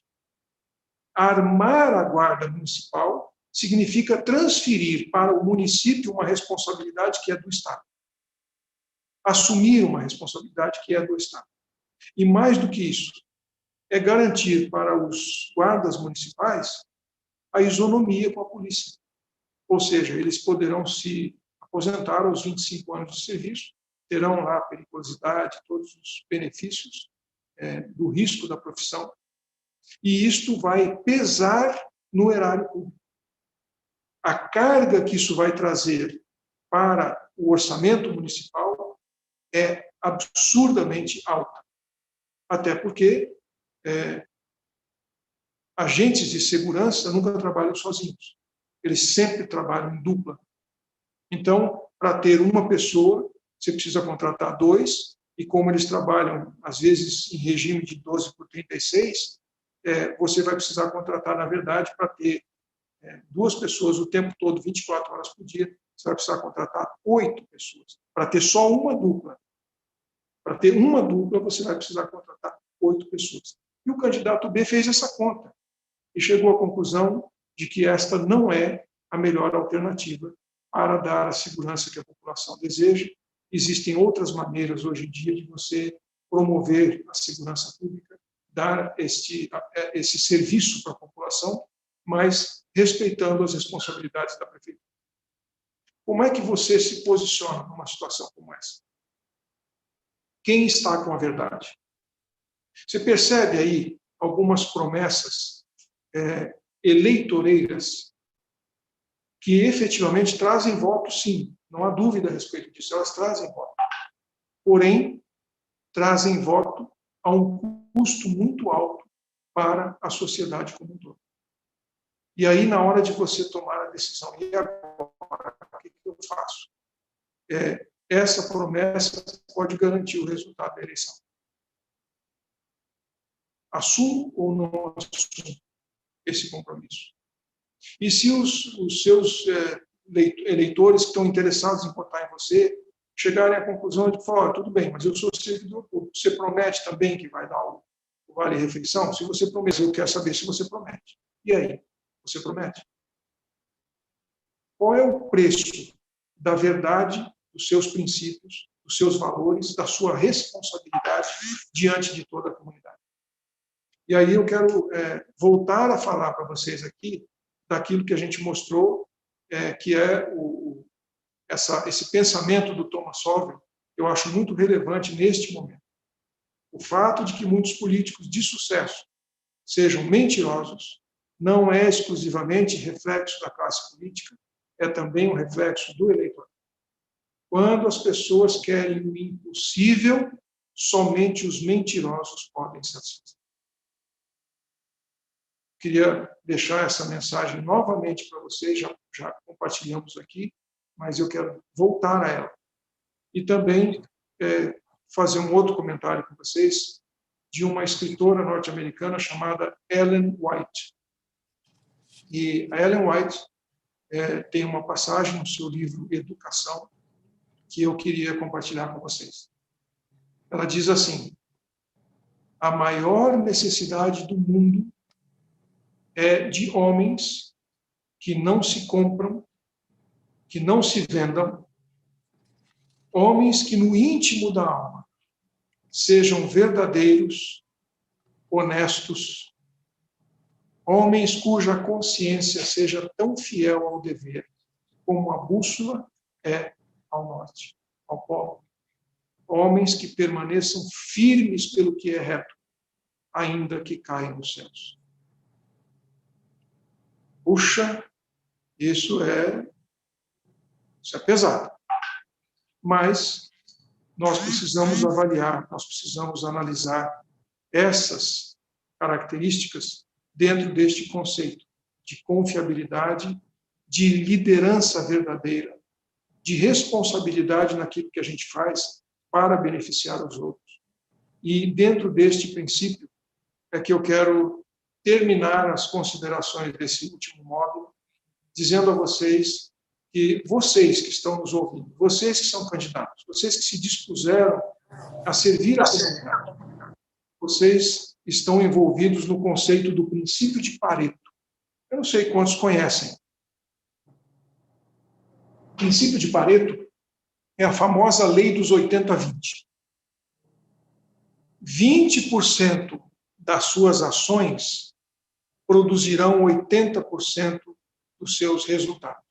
Armar a guarda municipal significa transferir para o município uma responsabilidade que é do Estado. Assumir uma responsabilidade que é do Estado. E mais do que isso, é garantir para os guardas municipais a isonomia com a polícia. Ou seja, eles poderão se aposentar aos 25 anos de serviço, terão lá a periculosidade, todos os benefícios do risco da profissão, e isto vai pesar no erário público. A carga que isso vai trazer para o orçamento municipal é absurdamente alta, até porque agentes de segurança nunca trabalham sozinhos. Eles sempre trabalham em dupla. Então, para ter uma pessoa, você precisa contratar 2, e como eles trabalham, às vezes, em regime de 12 por 36, você vai precisar contratar, na verdade, para ter 2 pessoas o tempo todo, 24 horas por dia, você vai precisar contratar 8 pessoas. Para ter só uma dupla. Para ter uma dupla, você vai precisar contratar 8 pessoas. E o candidato B fez essa conta e chegou à conclusão de que esta não é a melhor alternativa para dar a segurança que a população deseja. Existem outras maneiras, hoje em dia, de você promover a segurança pública, dar esse serviço para a população, mas respeitando as responsabilidades da prefeitura. Como é que você se posiciona numa situação como essa? Quem está com a verdade? Você percebe aí algumas promessas eleitoreiras que efetivamente trazem voto, sim, não há dúvida a respeito disso, elas trazem voto. Porém, trazem voto a um custo muito alto para a sociedade como um todo. E aí, na hora de você tomar a decisão, e agora, o que eu faço? Essa promessa pode garantir o resultado da eleição. Assumo ou não assumo esse compromisso? E se os seus eleitores que estão interessados em votar em você chegarem à conclusão de que, tudo bem, mas eu sou servidor público, você promete também que vai dar o vale-refeição? Se você prometeu, eu quero saber se você promete. E aí? Você promete? Qual é o preço da verdade, dos seus princípios, dos seus valores, da sua responsabilidade diante de toda a comunidade? E aí eu quero voltar a falar para vocês aqui daquilo que a gente mostrou, que é esse pensamento do Thomas Sowell, eu acho muito relevante neste momento. O fato de que muitos políticos de sucesso sejam mentirosos não é exclusivamente reflexo da classe política, é também um reflexo do eleitorado. Quando as pessoas querem o impossível, somente os mentirosos podem satisfazer. Queria deixar essa mensagem novamente para vocês, já compartilhamos aqui, mas eu quero voltar a ela. E também fazer um outro comentário com vocês de uma escritora norte-americana chamada Ellen White. E a Ellen White tem uma passagem no seu livro Educação que eu queria compartilhar com vocês. Ela diz assim: a maior necessidade do mundo é de homens que não se compram, que não se vendam, homens que no íntimo da alma sejam verdadeiros, honestos, homens cuja consciência seja tão fiel ao dever como a bússola é ao norte, ao polo. Homens que permaneçam firmes pelo que é reto, ainda que caiam nos céus. Puxa, isso é pesado. Mas nós precisamos avaliar, nós precisamos analisar essas características dentro deste conceito de confiabilidade, de liderança verdadeira, de responsabilidade naquilo que a gente faz para beneficiar os outros. E dentro deste princípio é que eu quero terminar as considerações desse último módulo, dizendo a vocês que vocês que estão nos ouvindo, vocês que são candidatos, vocês que se dispuseram a servir a comunidade, vocês estão envolvidos no conceito do princípio de Pareto. Eu não sei quantos conhecem. O princípio de Pareto é a famosa lei dos 80-20. 20% das suas ações produzirão 80% dos seus resultados.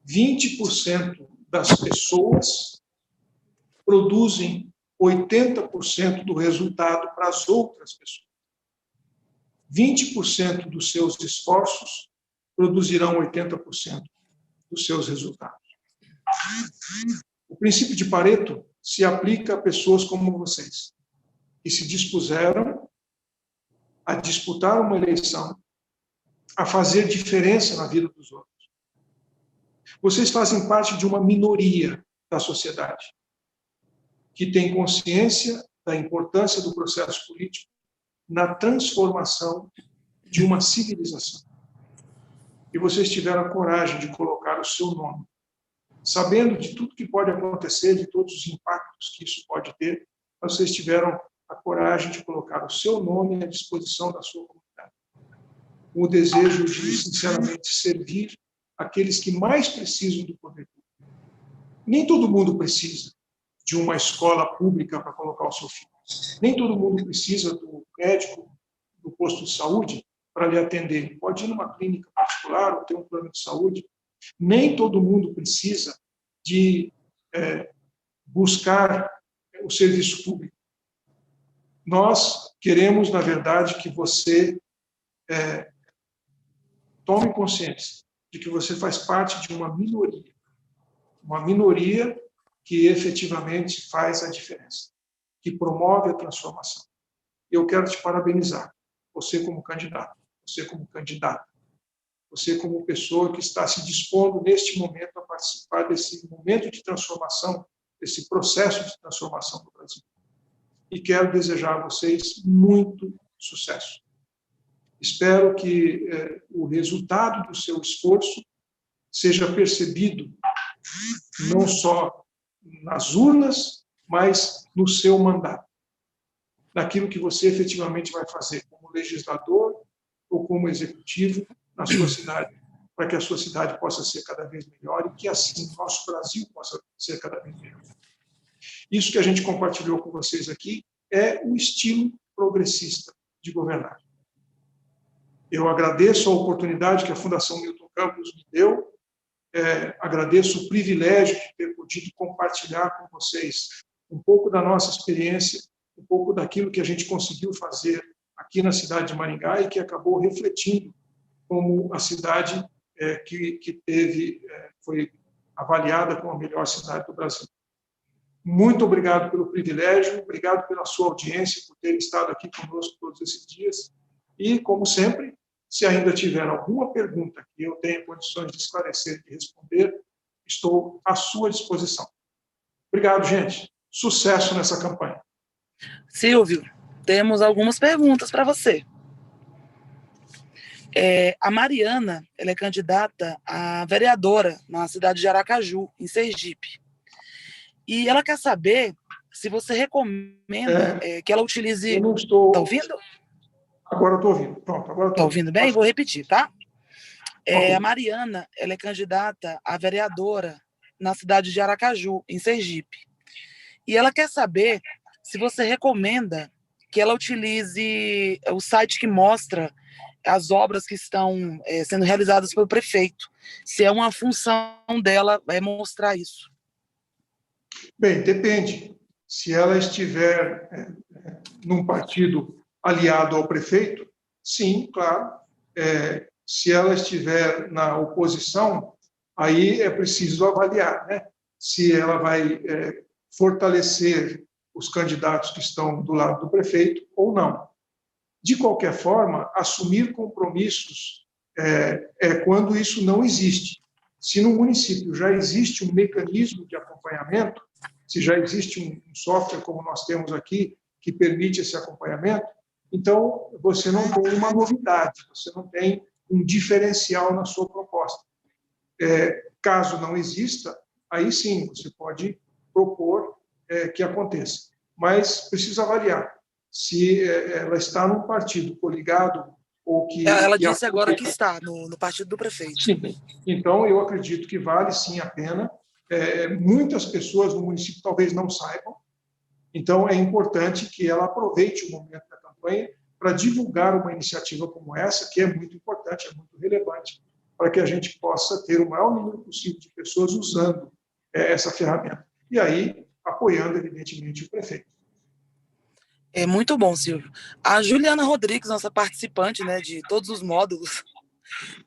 20% das pessoas produzem 80% do resultado para as outras pessoas. 20% dos seus esforços produzirão 80% dos seus resultados. O princípio de Pareto se aplica a pessoas como vocês, que se dispuseram a disputar uma eleição, a fazer diferença na vida dos outros. Vocês fazem parte de uma minoria da sociedade que tem consciência da importância do processo político na transformação de uma civilização. E vocês tiveram a coragem de colocar o seu nome, sabendo de tudo que pode acontecer, de todos os impactos que isso pode ter, vocês tiveram a coragem de colocar o seu nome à disposição da sua comunidade. O desejo de, sinceramente, servir aqueles que mais precisam do poder público. Nem todo mundo precisa de uma escola pública para colocar o seu filho. Nem todo mundo precisa do médico do posto de saúde para lhe atender. Pode ir numa clínica particular ou ter um plano de saúde. Nem todo mundo precisa de buscar o serviço público. Nós queremos, na verdade, que você tome consciência de que você faz parte de uma minoria que efetivamente faz a diferença, que promove a transformação. Eu quero te parabenizar, você como candidato, você como candidata, você como pessoa que está se dispondo neste momento a participar desse momento de transformação, desse processo de transformação do Brasil. E quero desejar a vocês muito sucesso. Espero que o resultado do seu esforço seja percebido não só nas urnas, mas no seu mandato, naquilo que você efetivamente vai fazer como legislador ou como executivo na sua cidade, para que a sua cidade possa ser cada vez melhor e que assim o nosso Brasil possa ser cada vez melhor. Isso que a gente compartilhou com vocês aqui é o estilo progressista de governar. Eu agradeço a oportunidade que a Fundação Milton Campos me deu, agradeço o privilégio de ter podido compartilhar com vocês um pouco da nossa experiência, um pouco daquilo que a gente conseguiu fazer aqui na cidade de Maringá e que acabou refletindo como a cidade foi avaliada como a melhor cidade do Brasil. Muito obrigado pelo privilégio, obrigado pela sua audiência, por ter estado aqui conosco todos esses dias. E, como sempre, se ainda tiver alguma pergunta que eu tenha condições de esclarecer e responder, estou à sua disposição. Obrigado, gente. Sucesso nessa campanha. Silvio, temos algumas perguntas para você. A Mariana, ela é candidata a vereadora na cidade de Aracaju, em Sergipe. E ela quer saber se você recomenda que ela utilize... Eu não estou... Está ouvindo? Agora eu estou ouvindo. Pronto, agora Está ouvindo bem? Vou repetir, tá? Okay. A Mariana, ela é candidata a vereadora na cidade de Aracaju, em Sergipe. E ela quer saber se você recomenda que ela utilize o site que mostra as obras que estão sendo realizadas pelo prefeito. Se é uma função dela mostrar isso. Bem, depende. Se ela estiver num partido aliado ao prefeito, sim, claro. Se ela estiver na oposição, aí é preciso avaliar, né? Se ela vai fortalecer os candidatos que estão do lado do prefeito ou não. De qualquer forma, assumir compromissos quando isso não existe. Se no município já existe um mecanismo de acompanhamento, se já existe um software como nós temos aqui, que permite esse acompanhamento, então você não tem uma novidade, você não tem um diferencial na sua proposta. Caso não exista, aí sim, você pode propor que aconteça. Mas precisa avaliar se ela está num partido coligado ou que... Ela disse agora que está no partido do prefeito. Sim. Então, eu acredito que vale sim a pena. Muitas pessoas no município talvez não saibam. Então, é importante que ela aproveite o momento da campanha para divulgar uma iniciativa como essa, que é muito importante, é muito relevante, para que a gente possa ter o maior número possível de pessoas usando essa ferramenta. E aí, apoiando, evidentemente, o prefeito. É muito bom, Silvio. A Juliana Rodrigues, nossa participante, né, de todos os módulos,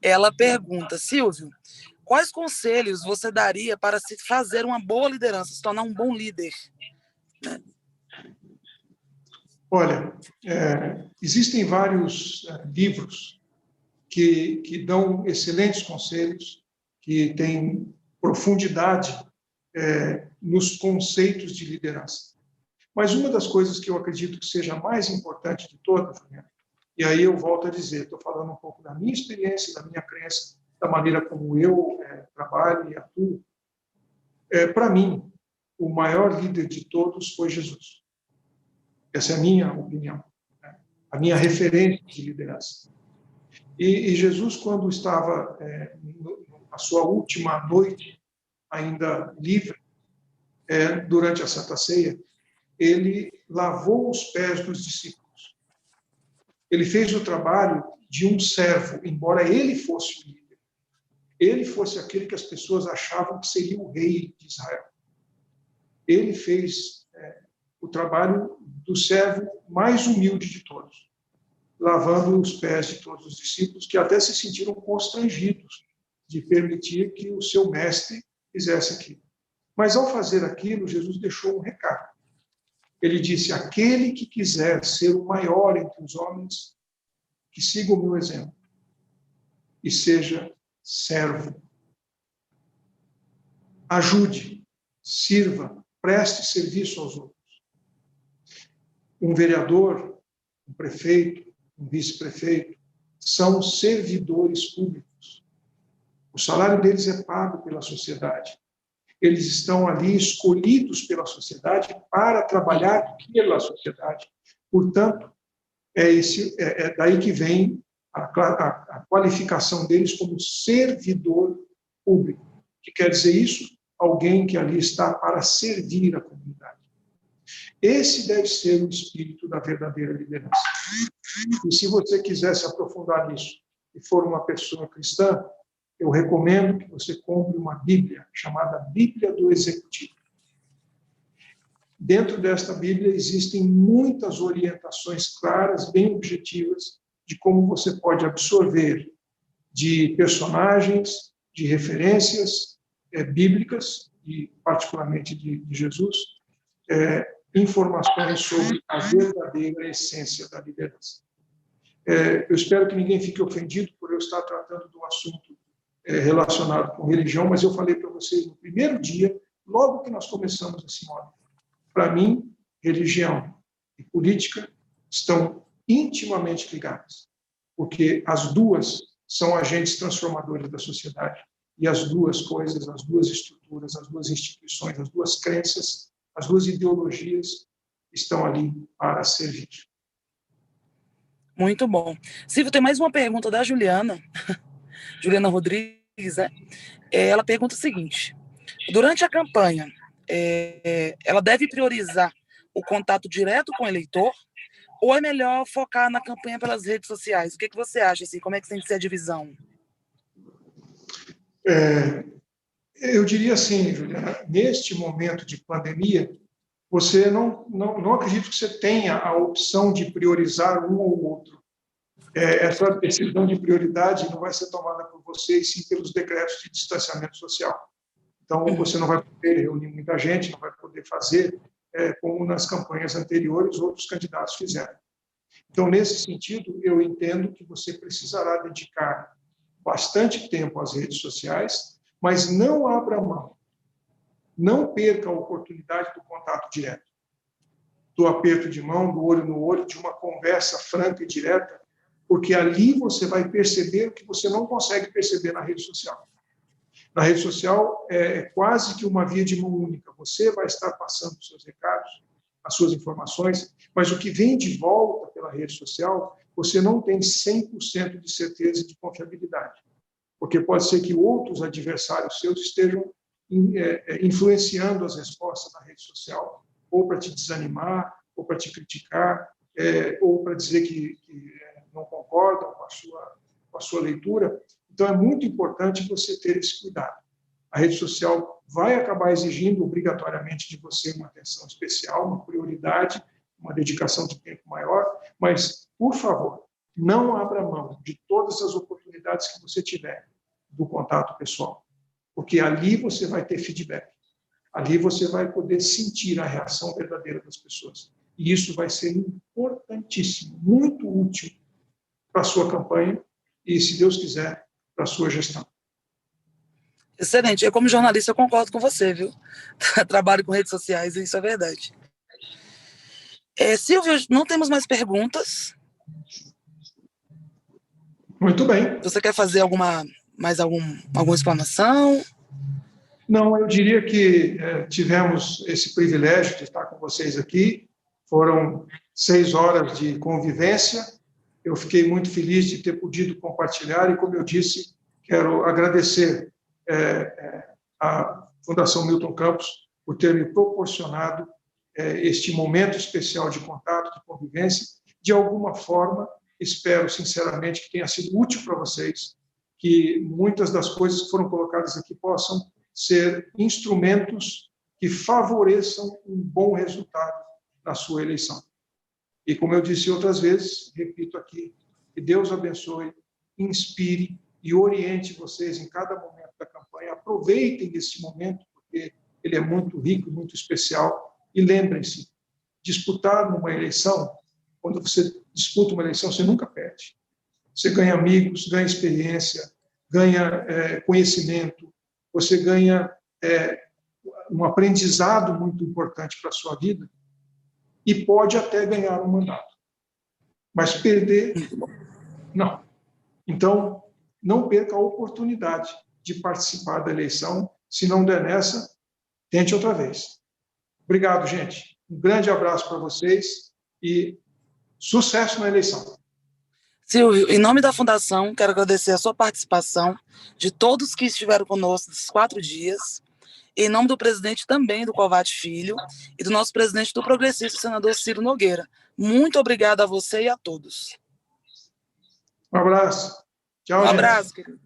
ela pergunta: Silvio, quais conselhos você daria para se fazer uma boa liderança, se tornar um bom líder? Olha, existem vários livros que dão excelentes conselhos, que têm profundidade nos conceitos de liderança. Mas uma das coisas que eu acredito que seja a mais importante de todas, Juliana, e aí eu volto a dizer, estou falando um pouco da minha experiência, da minha crença, da maneira como eu trabalho e atuo. Para mim, o maior líder de todos foi Jesus. Essa é a minha opinião, né? A minha referência de liderança. E Jesus, quando estava na sua última noite, ainda livre, durante a Santa Ceia, ele lavou os pés dos discípulos. Ele fez o trabalho de um servo, embora ele fosse o líder. Ele fosse aquele que as pessoas achavam que seria o rei de Israel. Ele fez o trabalho do servo mais humilde de todos, lavando os pés de todos os discípulos, que até se sentiram constrangidos de permitir que o seu mestre fizesse aquilo. Mas, ao fazer aquilo, Jesus deixou um recado. Ele disse: aquele que quiser ser o maior entre os homens, que siga o meu exemplo e seja servo. Ajude, sirva, preste serviço aos outros. Um vereador, um prefeito, um vice-prefeito, são servidores públicos. O salário deles é pago pela sociedade. Eles estão ali escolhidos pela sociedade para trabalhar pela sociedade. Portanto, é daí que vem a qualificação deles como servidor público. O que quer dizer isso? Alguém que ali está para servir a comunidade. Esse deve ser o espírito da verdadeira liderança. E se você quiser se aprofundar nisso e for uma pessoa cristã, eu recomendo que você compre uma Bíblia, chamada Bíblia do Executivo. Dentro desta Bíblia existem muitas orientações claras, bem objetivas, de como você pode absorver de personagens, de referências bíblicas, e particularmente de Jesus, informações sobre a verdadeira essência da liderança. Eu espero que ninguém fique ofendido por eu estar tratando de um assunto relacionado com religião, mas eu falei para vocês no primeiro dia, logo que nós começamos esse módulo. Para mim, religião e política estão intimamente ligadas, porque as duas são agentes transformadores da sociedade, e as duas coisas, as duas estruturas, as duas instituições, as duas crenças, as duas ideologias estão ali para servir. Muito bom. Silvio, tem mais uma pergunta da Juliana. Juliana Rodrigues, né? Ela pergunta o seguinte: durante a campanha, ela deve priorizar o contato direto com o eleitor ou é melhor focar na campanha pelas redes sociais? O que você acha? Assim, como é que tem que ser a divisão? Eu diria assim, Juliana, neste momento de pandemia, você não acredito que você tenha a opção de priorizar um ou outro. Essa decisão de prioridade não vai ser tomada por você, e sim pelos decretos de distanciamento social. Então, você não vai poder reunir muita gente, não vai poder fazer como nas campanhas anteriores outros candidatos fizeram. Então, nesse sentido, eu entendo que você precisará dedicar bastante tempo às redes sociais, mas não abra mão, não perca a oportunidade do contato direto, do aperto de mão, do olho no olho, de uma conversa franca e direta, porque ali você vai perceber o que você não consegue perceber na rede social. Na rede social é quase que uma via de mão única. Você vai estar passando os seus recados, as suas informações, mas o que vem de volta pela rede social, você não tem 100% de certeza e de confiabilidade. Porque pode ser que outros adversários seus estejam influenciando as respostas na rede social, ou para te desanimar, ou para te criticar, ou para dizer que não concordam com a sua leitura. Então, é muito importante você ter esse cuidado. A rede social vai acabar exigindo obrigatoriamente de você uma atenção especial, uma prioridade, uma dedicação de tempo maior, mas, por favor, não abra mão de todas as oportunidades que você tiver do contato pessoal, porque ali você vai ter feedback, ali você vai poder sentir a reação verdadeira das pessoas, e isso vai ser importante importantíssimo, muito útil para a sua campanha e, se Deus quiser, para a sua gestão. Excelente. Eu, como jornalista, eu concordo com você, viu? Trabalho com redes sociais e isso é verdade. Silvio, não temos mais perguntas. Muito bem. Você quer fazer alguma explanação? Não, eu diria que tivemos esse privilégio de estar com vocês aqui. Foram 6 horas de convivência. Eu fiquei muito feliz de ter podido compartilhar e, como eu disse, quero agradecer à Fundação Milton Campos por ter me proporcionado este momento especial de contato, de convivência. De alguma forma, espero sinceramente que tenha sido útil para vocês, que muitas das coisas que foram colocadas aqui possam ser instrumentos que favoreçam um bom resultado na sua eleição. E, como eu disse outras vezes, repito aqui, que Deus abençoe, inspire e oriente vocês em cada momento da campanha. Aproveitem esse momento, porque ele é muito rico, muito especial. E lembrem-se, disputar numa eleição, quando você disputa uma eleição, você nunca perde. Você ganha amigos, ganha experiência, ganha conhecimento, você ganha um aprendizado muito importante para a sua vida e pode até ganhar um mandato. Mas perder, não. Então, não perca a oportunidade de participar da eleição. Se não der nessa, tente outra vez. Obrigado, gente. Um grande abraço para vocês e sucesso na eleição. Silvio, em nome da Fundação, quero agradecer a sua participação, de todos que estiveram conosco nesses 4 dias, em nome do presidente também do Covate Filho e do nosso presidente do Progressista, o senador Ciro Nogueira. Muito obrigada a você e a todos. Um abraço. Tchau, Um gente. abraço, querido.